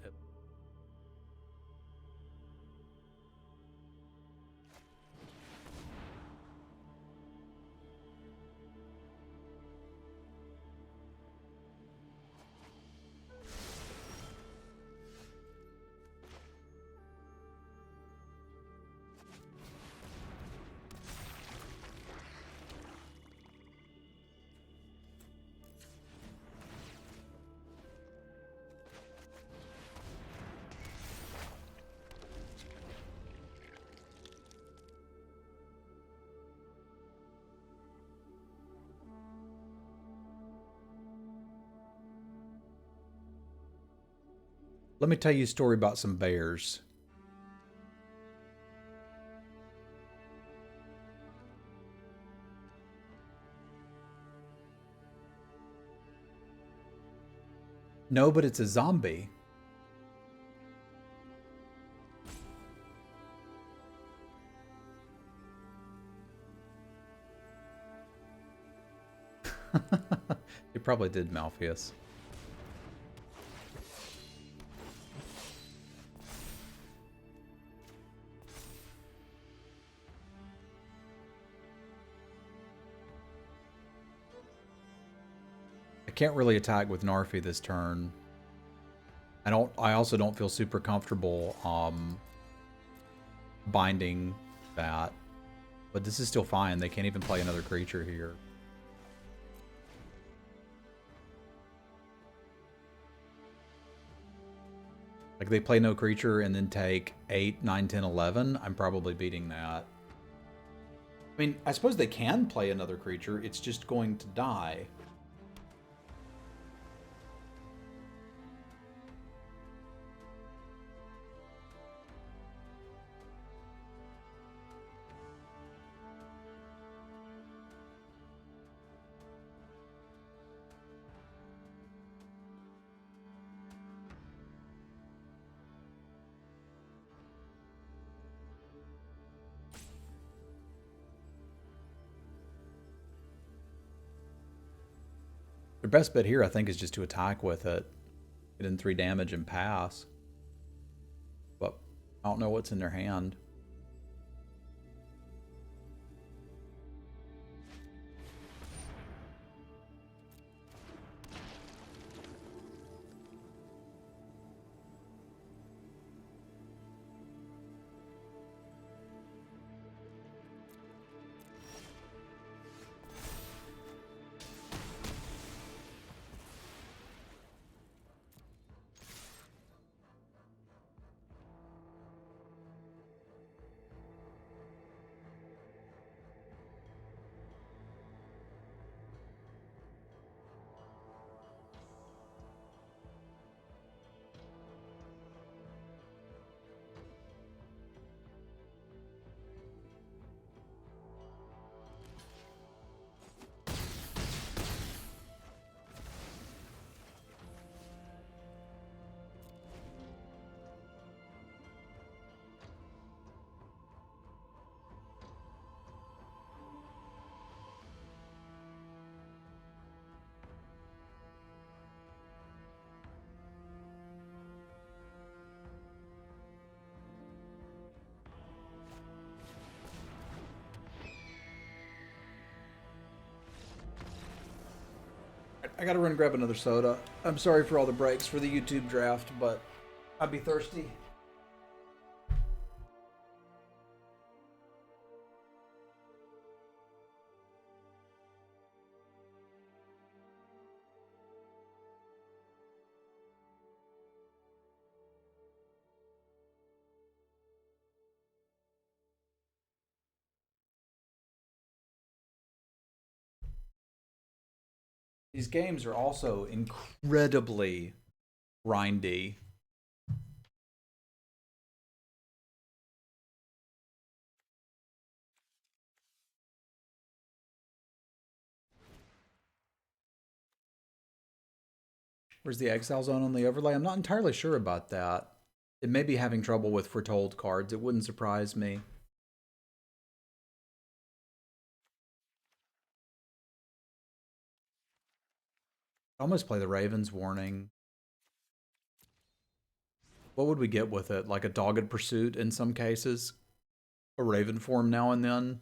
Let me tell you a story about some bears. No, but it's a zombie. It probably did Malpheus. I can't really attack with Narfi this turn. I also don't feel super comfortable binding that. But this is still fine. They can't even play another creature here. Like, they play no creature and then take 8, 9, 10, 11. I'm probably beating that. I mean, I suppose they can play another creature. It's just going to die. Their best bet here, I think, is just to attack with it. Get in 3 damage and pass. But I don't know what's in their hand. I gotta run and grab another soda. I'm sorry for all the breaks for the YouTube draft, but I'd be thirsty. These games are also incredibly grindy. Where's the exile zone on the overlay? I'm not entirely sure about that. It may be having trouble with foretold cards. It wouldn't surprise me. I almost play the Raven's Warning. What would we get with it? Like a Dogged Pursuit in some cases? A Raven form now and then?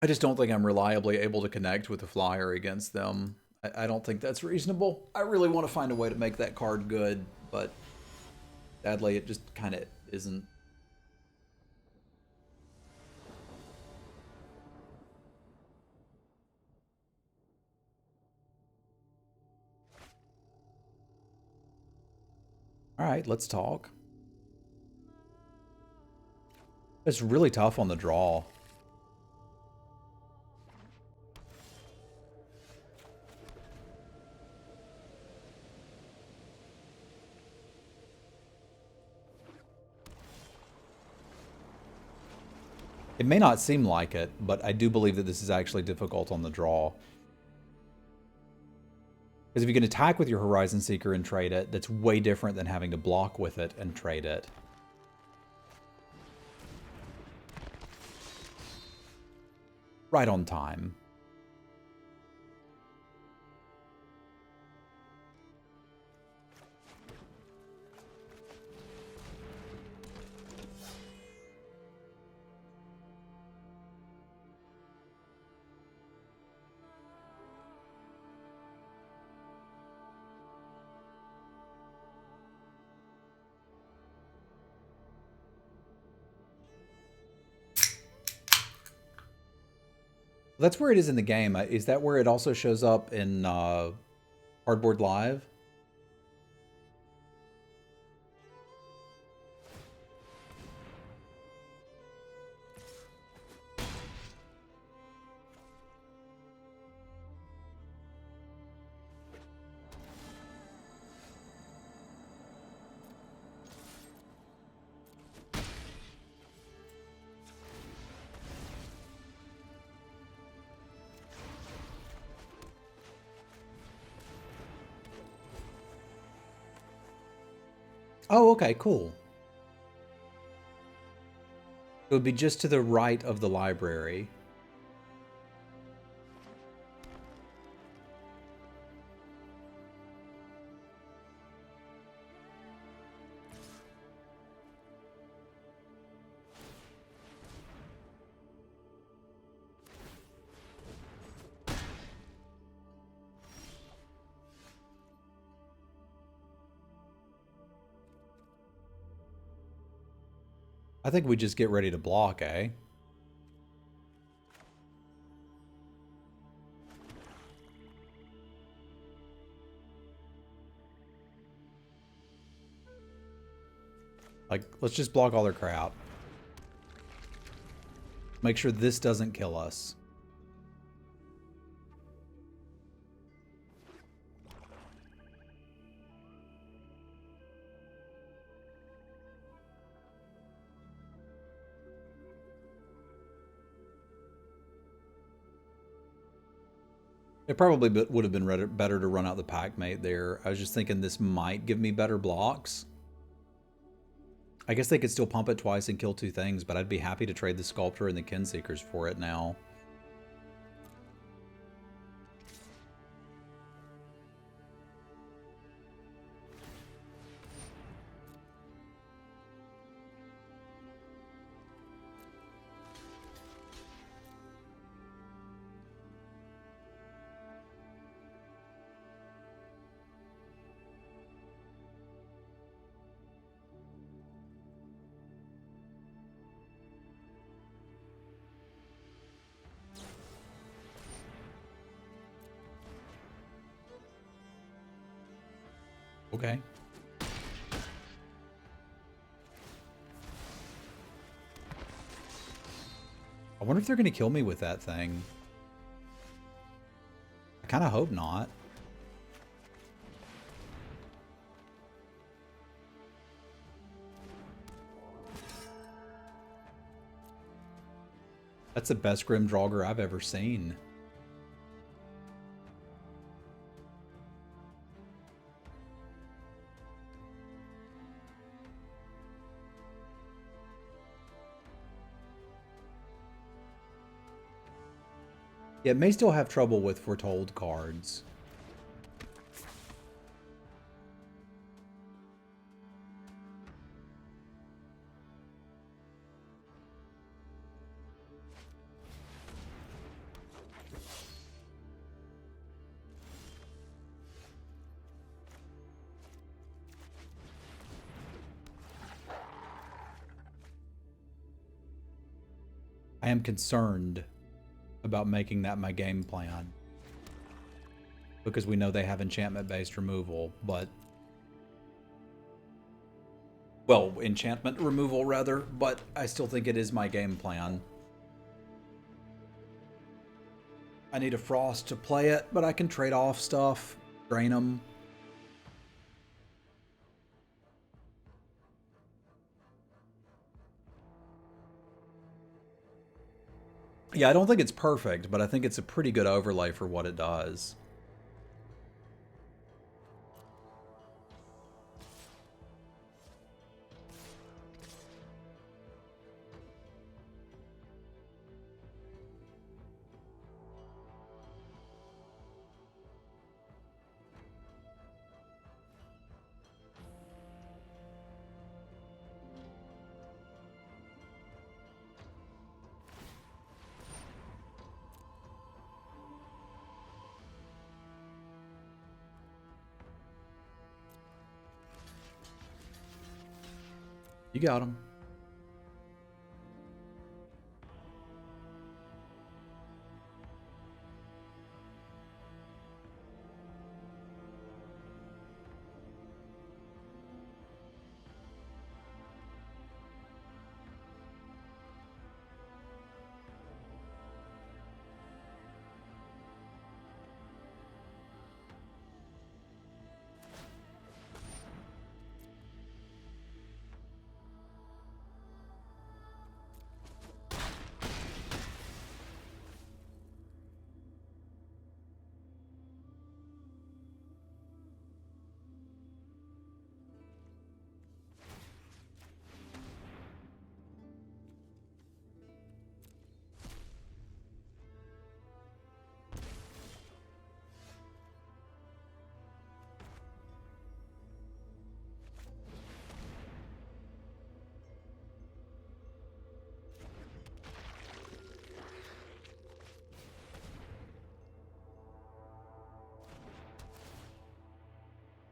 I just don't think I'm reliably able to connect with a flyer against them. I don't think that's reasonable. I really want to find a way to make that card good, but sadly it just kind of isn't. All right, let's talk. It's really tough on the draw. It may not seem like it, but I do believe that this is actually difficult on the draw. Because if you can attack with your Horizon Seeker and trade it, that's way different than having to block with it and trade it. right on time. That's where it is in the game. Is that where it also shows up in Cardboard Live? Oh, okay, cool. It would be just to the right of the library. I think we just get ready to block, eh? Like, let's just block all their crap. Make sure this doesn't kill us. It probably would have been better to run out the pack mate there. I was just thinking this might give me better blocks. I guess they could still pump it twice and kill two things, but I'd be happy to trade the Sculptor and the Kinseekers for it now. Okay. I wonder if they're going to kill me with that thing. I kind of hope not. That's the best Grim Draugr I've ever seen. Yeah, it may still have trouble with Foretold cards. I am concerned about making that my game plan. Because we know they have enchantment-based removal, but... Well, enchantment removal, rather, but I still think it is my game plan. I need a Frost to play it, but I can trade off stuff, drain them. Yeah, I don't think it's perfect, but I think it's a pretty good overlay for what it does. You got him.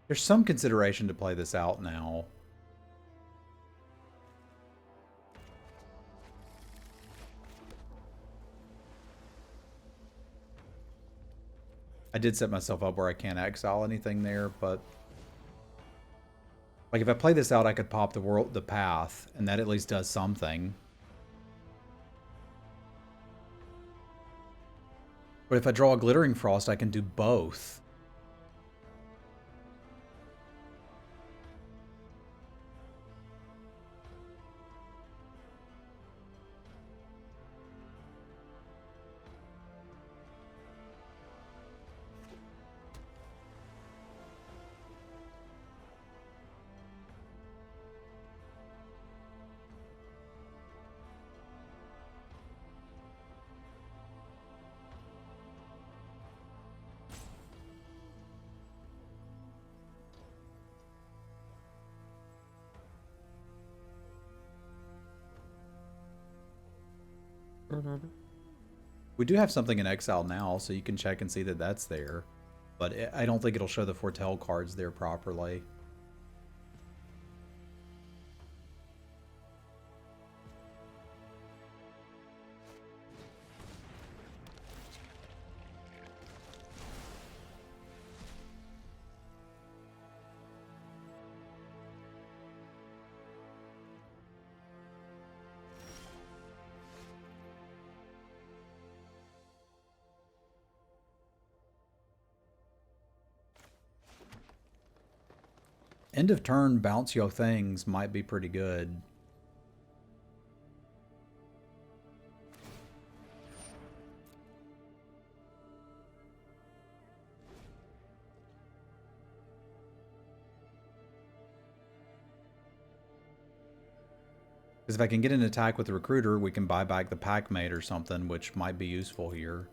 There's some consideration to play this out now. I did set myself up where I can't exile anything there, but like if I play this out, I could pop the path, and that at least does something. But if I draw a Glittering Frost, I can do both. We do have something in exile now, so you can check and see that that's there. But I don't think it'll show the Foretell cards there properly. End of turn bounce your things might be pretty good. Because if I can get an attack with the Recruiter, we can buy back the Packmate or something, which might be useful here.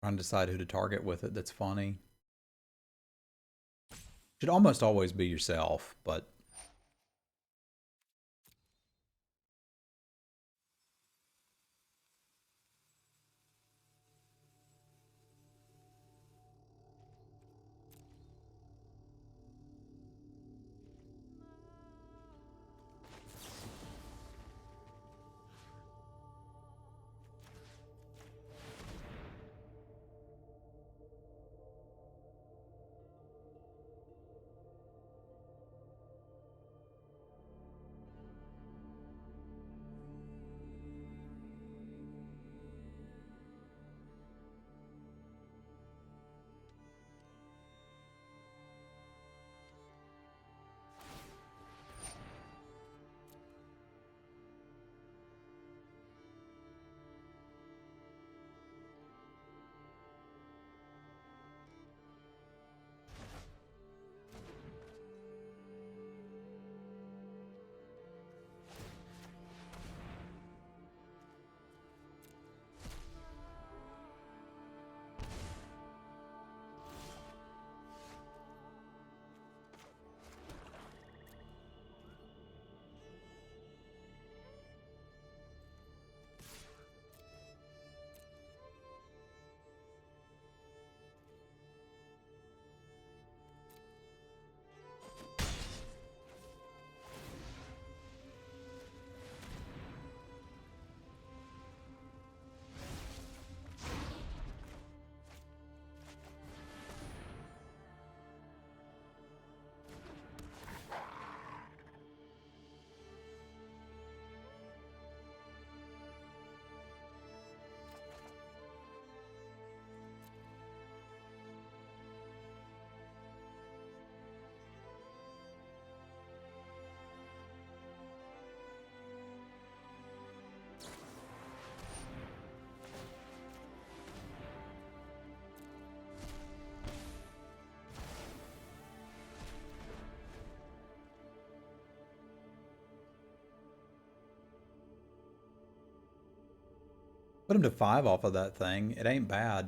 Trying to decide who to target with it. That's funny. Should almost always be yourself, but Put him to 5 off of that thing. It ain't bad.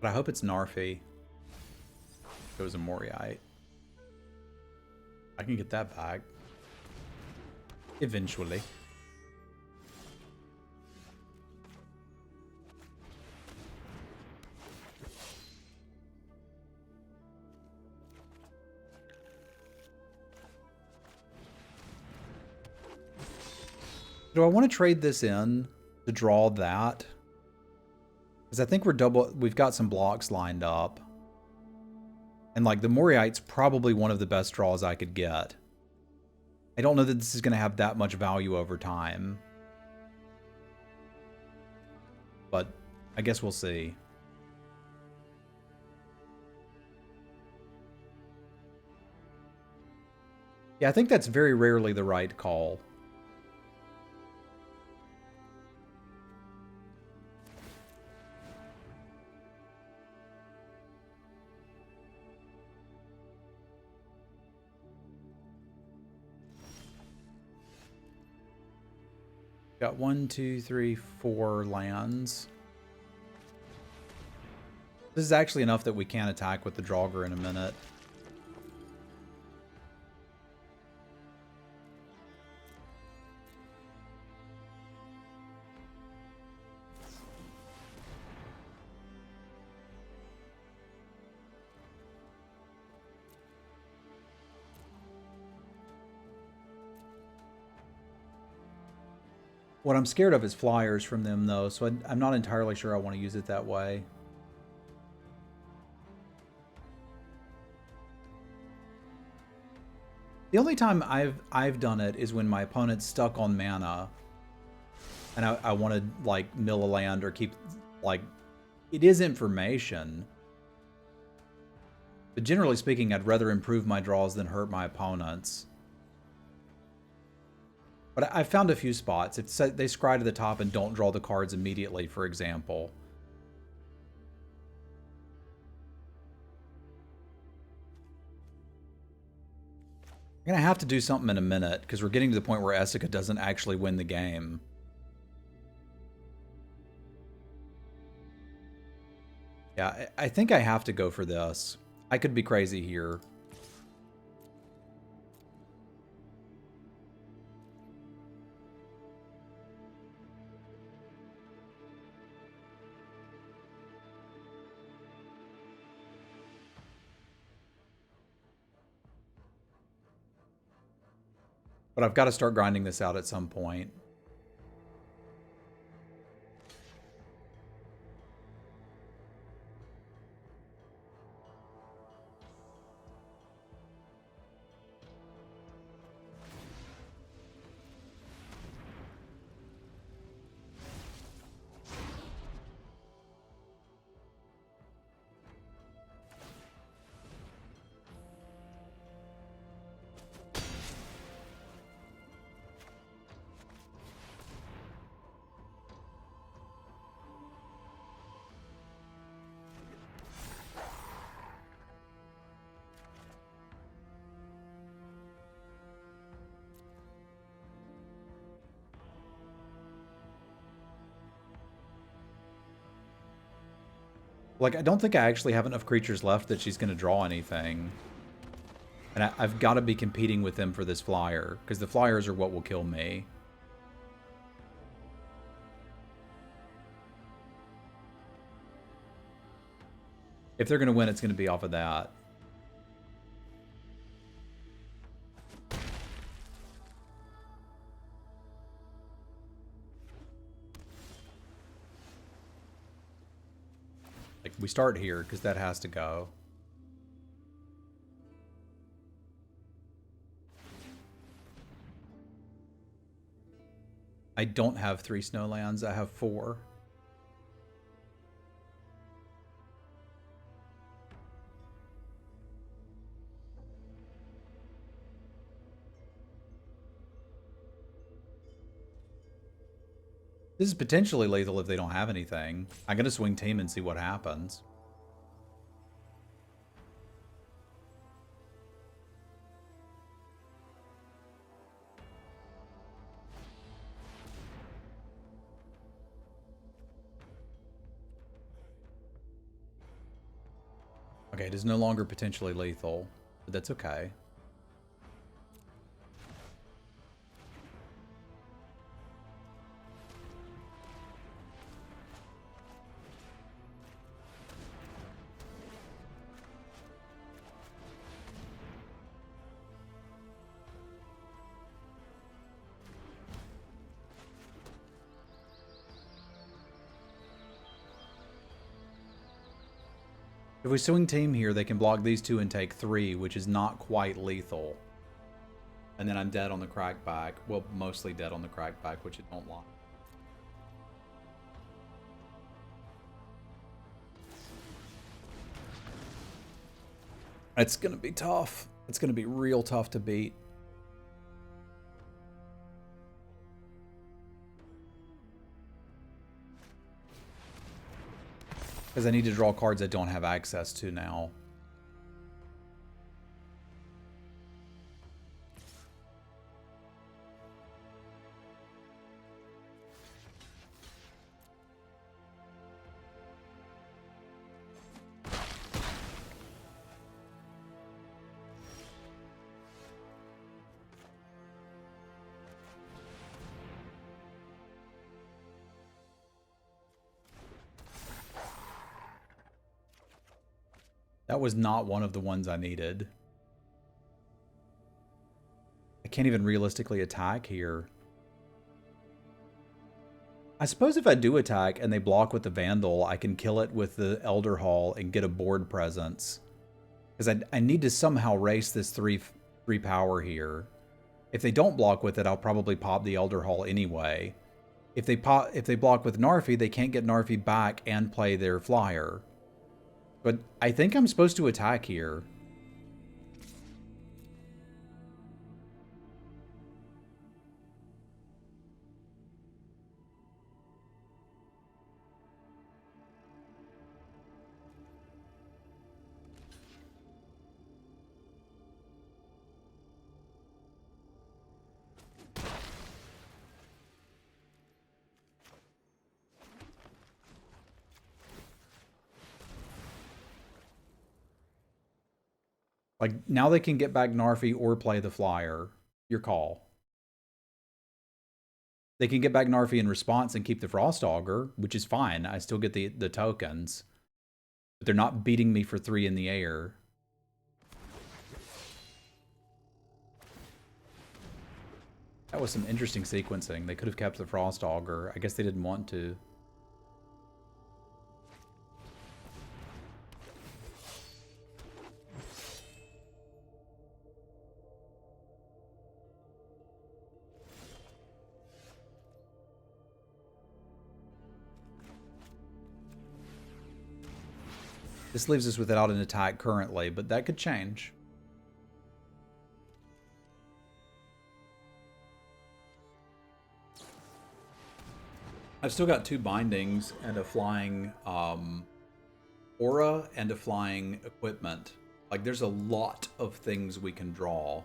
But I hope it's Narfi. It was a Moriite. I can get that back. Eventually. Do I want to trade this in to draw that? Because I think we've got some blocks lined up. And like the Moriite's probably one of the best draws I could get. I don't know that this is going to have that much value over time. But I guess we'll see. Yeah, I think that's very rarely the right call. Got 1, 2, 3, 4 lands. This is actually enough that we can attack with the Draugr in a minute. What I'm scared of is flyers from them, though, so I'm not entirely sure I want to use it that way. The only time I've done it is when my opponent's stuck on mana, and I want to like mill a land or keep like it is information. But generally speaking, I'd rather improve my draws than hurt my opponents. But I found a few spots. If they scry to the top and don't draw the cards immediately, for example. I'm going to have to do something in a minute, because we're getting to the point where Essica doesn't actually win the game. Yeah, I think I have to go for this. I could be crazy here. But I've got to start grinding this out at some point. Like, I don't think I actually have enough creatures left that she's going to draw anything. And I've got to be competing with them for this flyer, because the flyers are what will kill me. If they're going to win, it's going to be off of that. Like, we start here, because that has to go. I don't have 3 snowlands, I have 4. This is potentially lethal if they don't have anything. I'm gonna swing team and see what happens. Okay, it is no longer potentially lethal, but that's okay. If we swing team here, they can block these two and take 3, which is not quite lethal. And then I'm dead on the crackback. Well, mostly dead on the crackback, which I don't like. It's going to be tough. It's going to be real tough to beat. Because I need to draw cards I don't have access to now. That was not one of the ones I needed. I can't even realistically attack here. I suppose if I do attack and they block with the Vandal, I can kill it with the Elder Hall and get a board presence. Because I need to somehow race this 3 power here. If they don't block with it, I'll probably pop the Elder Hall anyway. If they block with Narfi, they can't get Narfi back and play their flyer. But I think I'm supposed to attack here. Like, now they can get back Narfi or play the flyer. Your call. They can get back Narfi in response and keep the Frost Augur, which is fine. I still get the tokens. But they're not beating me for 3 in the air. That was some interesting sequencing. They could have kept the Frost Augur. I guess they didn't want to. This leaves us without an attack currently, but that could change. I've still got 2 bindings and a flying aura and a flying equipment. Like, there's a lot of things we can draw.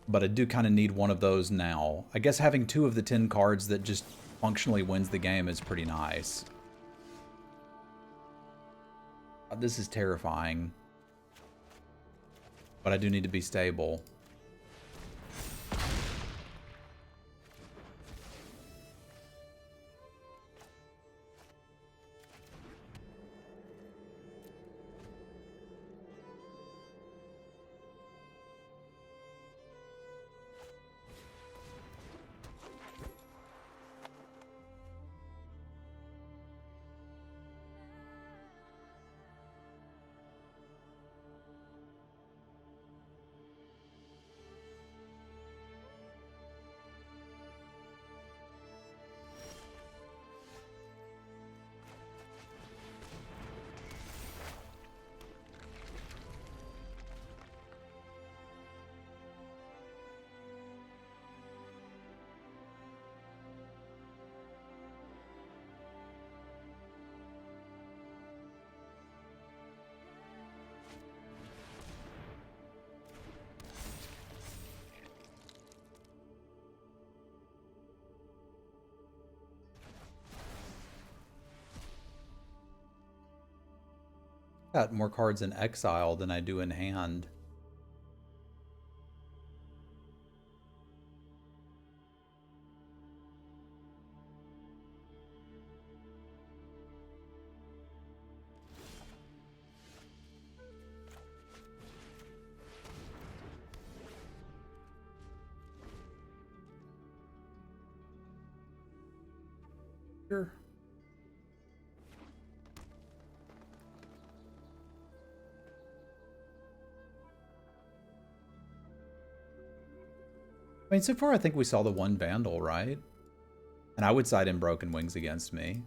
But I do kind of need one of those now. I guess having 2 of the 10 cards that just functionally wins the game is pretty nice. This is terrifying. But I do need to be stable. Got more cards in exile than I do in hand. Sure. I mean, so far I think we saw the one Vandal, right? And I would side in Broken Wings against me.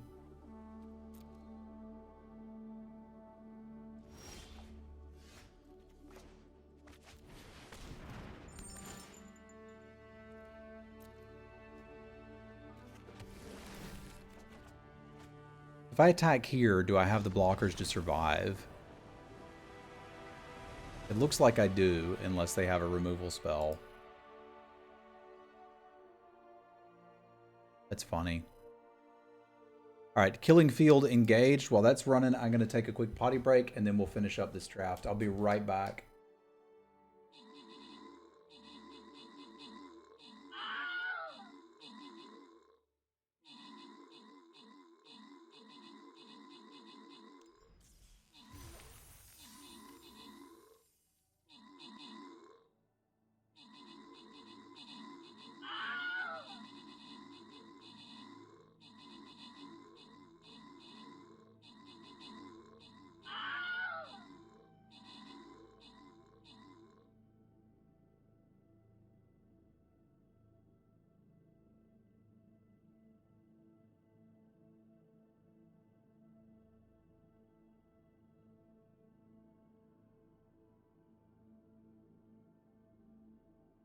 If I attack here, do I have the blockers to survive? It looks like I do, unless they have a removal spell. That's funny. Alright, Killing Field engaged. While that's running, I'm going to take a quick potty break, and then we'll finish up this draft. I'll be right back.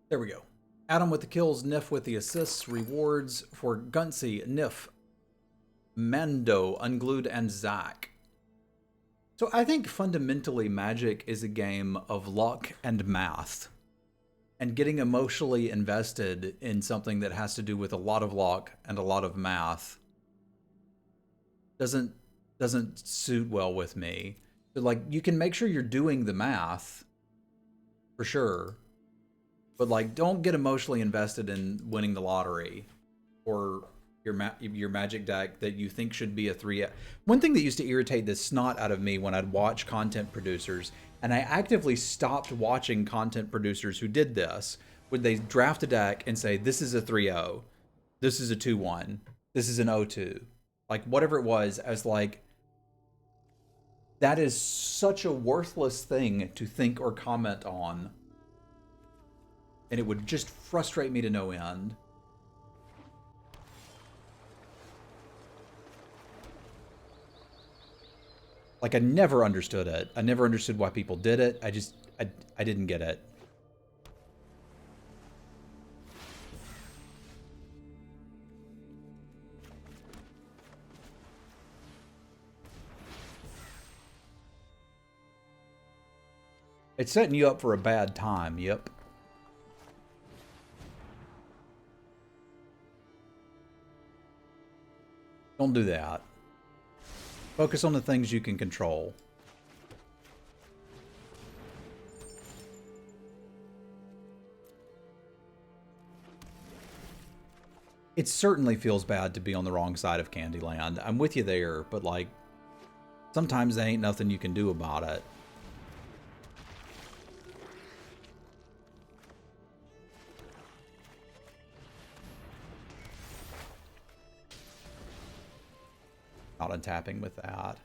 There we go. Adam with the kills, Nif with the assists, rewards for Gunsy, Nif, Mando, Unglued, and Zack. So I think fundamentally Magic is a game of luck and math. And getting emotionally invested in something that has to do with a lot of luck and a lot of math doesn't suit well with me. But like, you can make sure you're doing the math, for sure. But like, don't get emotionally invested in winning the lottery or your Magic deck that you think should be a 3. One thing that used to irritate the snot out of me when I'd watch content producers, and I actively stopped watching content producers who did this, would they draft a deck and say, this is a 3-0, this is a 2-1, this is an 0-2, like whatever it was. I was like, that is such a worthless thing to think or comment on. And it would just frustrate me to no end. Like, I never understood it. I never understood why people did it. I didn't get it. It's setting you up for a bad time, yep. Don't do that. Focus on the things you can control. It certainly feels bad to be on the wrong side of Candyland. I'm with you there, but like, sometimes there ain't nothing you can do about it. Not untapping with that.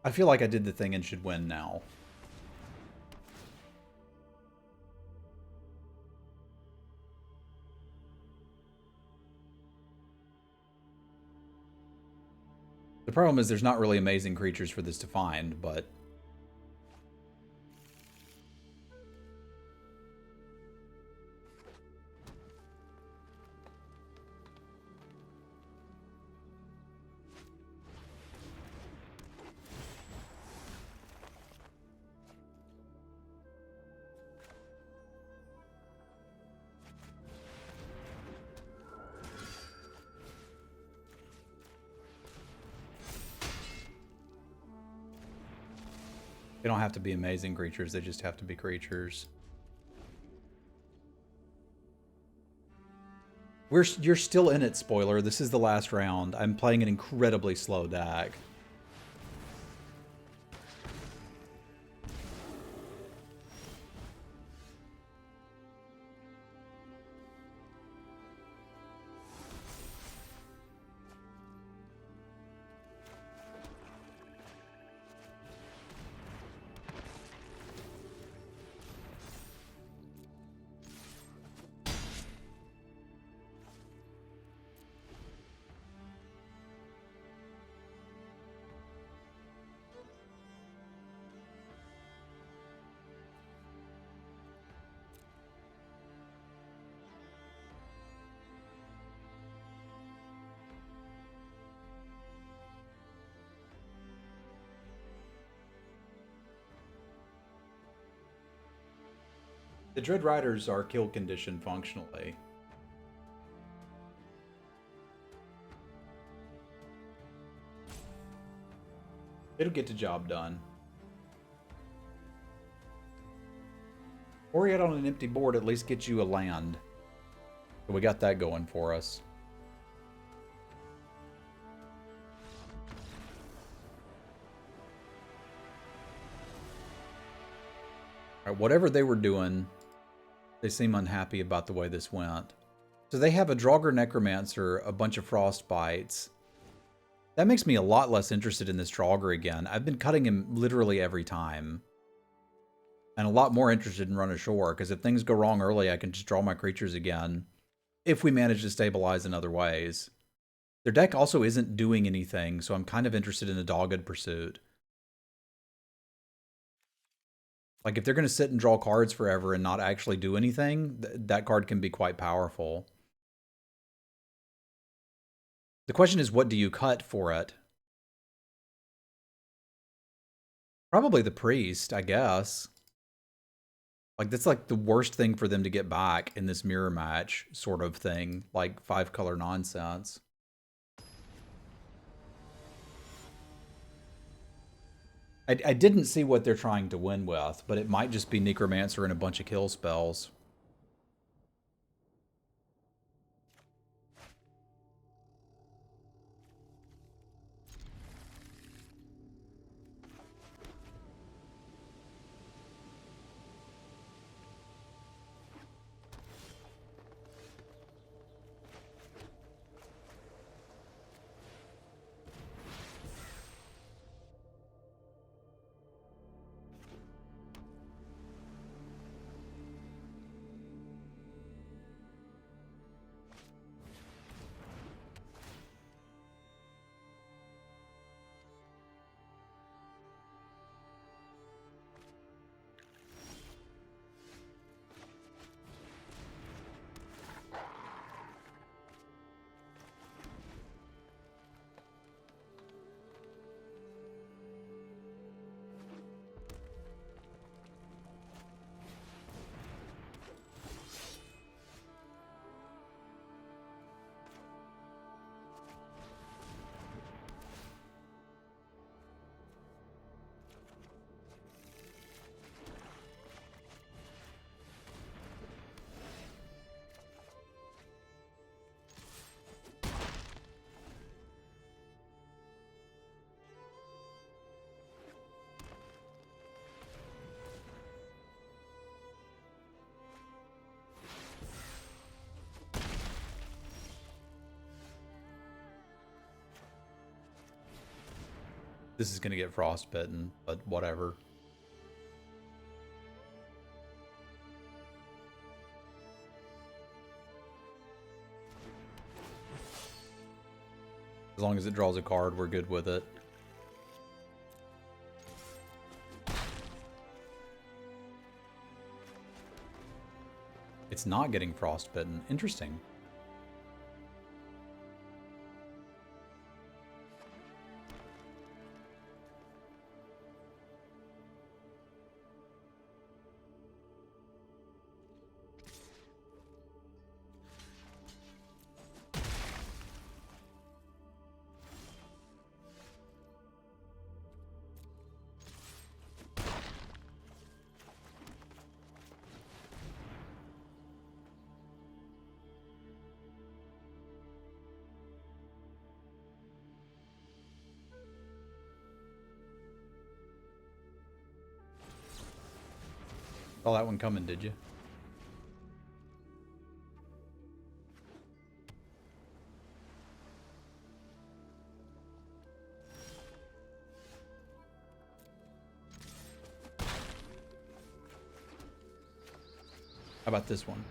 I feel like I did the thing and should win now. The problem is there's not really amazing creatures for this to find, but... They don't have to be amazing creatures, they just have to be creatures. You're still in it, spoiler. This is the last round. I'm playing an incredibly slow deck. The Dread Riders are kill condition functionally. It'll get the job done. Or yet on an empty board, at least get you a land. So we got that going for us. All right, whatever they were doing, they seem unhappy about the way this went. So they have a Draugr Necromancer, a bunch of Frostbites. That makes me a lot less interested in this Draugr again. I've been cutting him literally every time. And a lot more interested in Run Ashore, because if things go wrong early, I can just draw my creatures again. If we manage to stabilize in other ways. Their deck also isn't doing anything, so I'm kind of interested in a Dogged Pursuit. Like, if they're going to sit and draw cards forever and not actually do anything, that card can be quite powerful. The question is, what do you cut for it? Probably the Priest, I guess. Like, that's like the worst thing for them to get back in this mirror match sort of thing. Like, 5-color nonsense. I didn't see what they're trying to win with, but it might just be Necromancer and a bunch of kill spells. This is going to get frostbitten, but whatever. As long as it draws a card, we're good with it. It's not getting frostbitten. Interesting. Saw that one coming, did you? How about this one?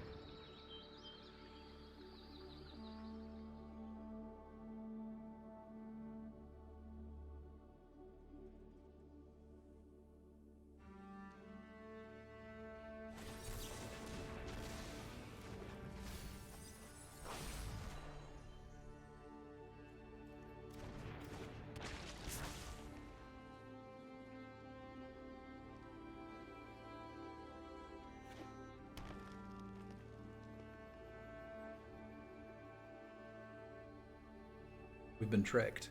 We've been tricked.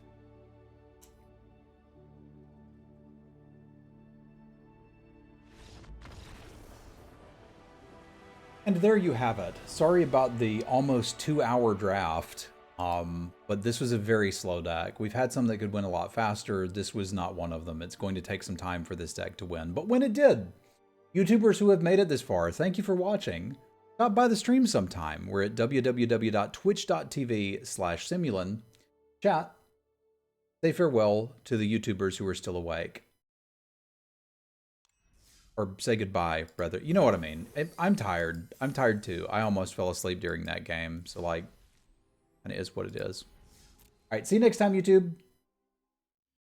And there you have it. Sorry about the almost 2-hour draft, but this was a very slow deck. We've had some that could win a lot faster. This was not one of them. It's going to take some time for this deck to win. But when it did, YouTubers who have made it this far, thank you for watching. Stop by the stream sometime. We're at www.twitch.tv/Semulin. Chat. Say farewell to the YouTubers who are still awake. Or say goodbye, brother. You know what I mean. I'm tired. I'm tired too. I almost fell asleep during that game. So, like, and it is what it is. All right, see you next time, YouTube.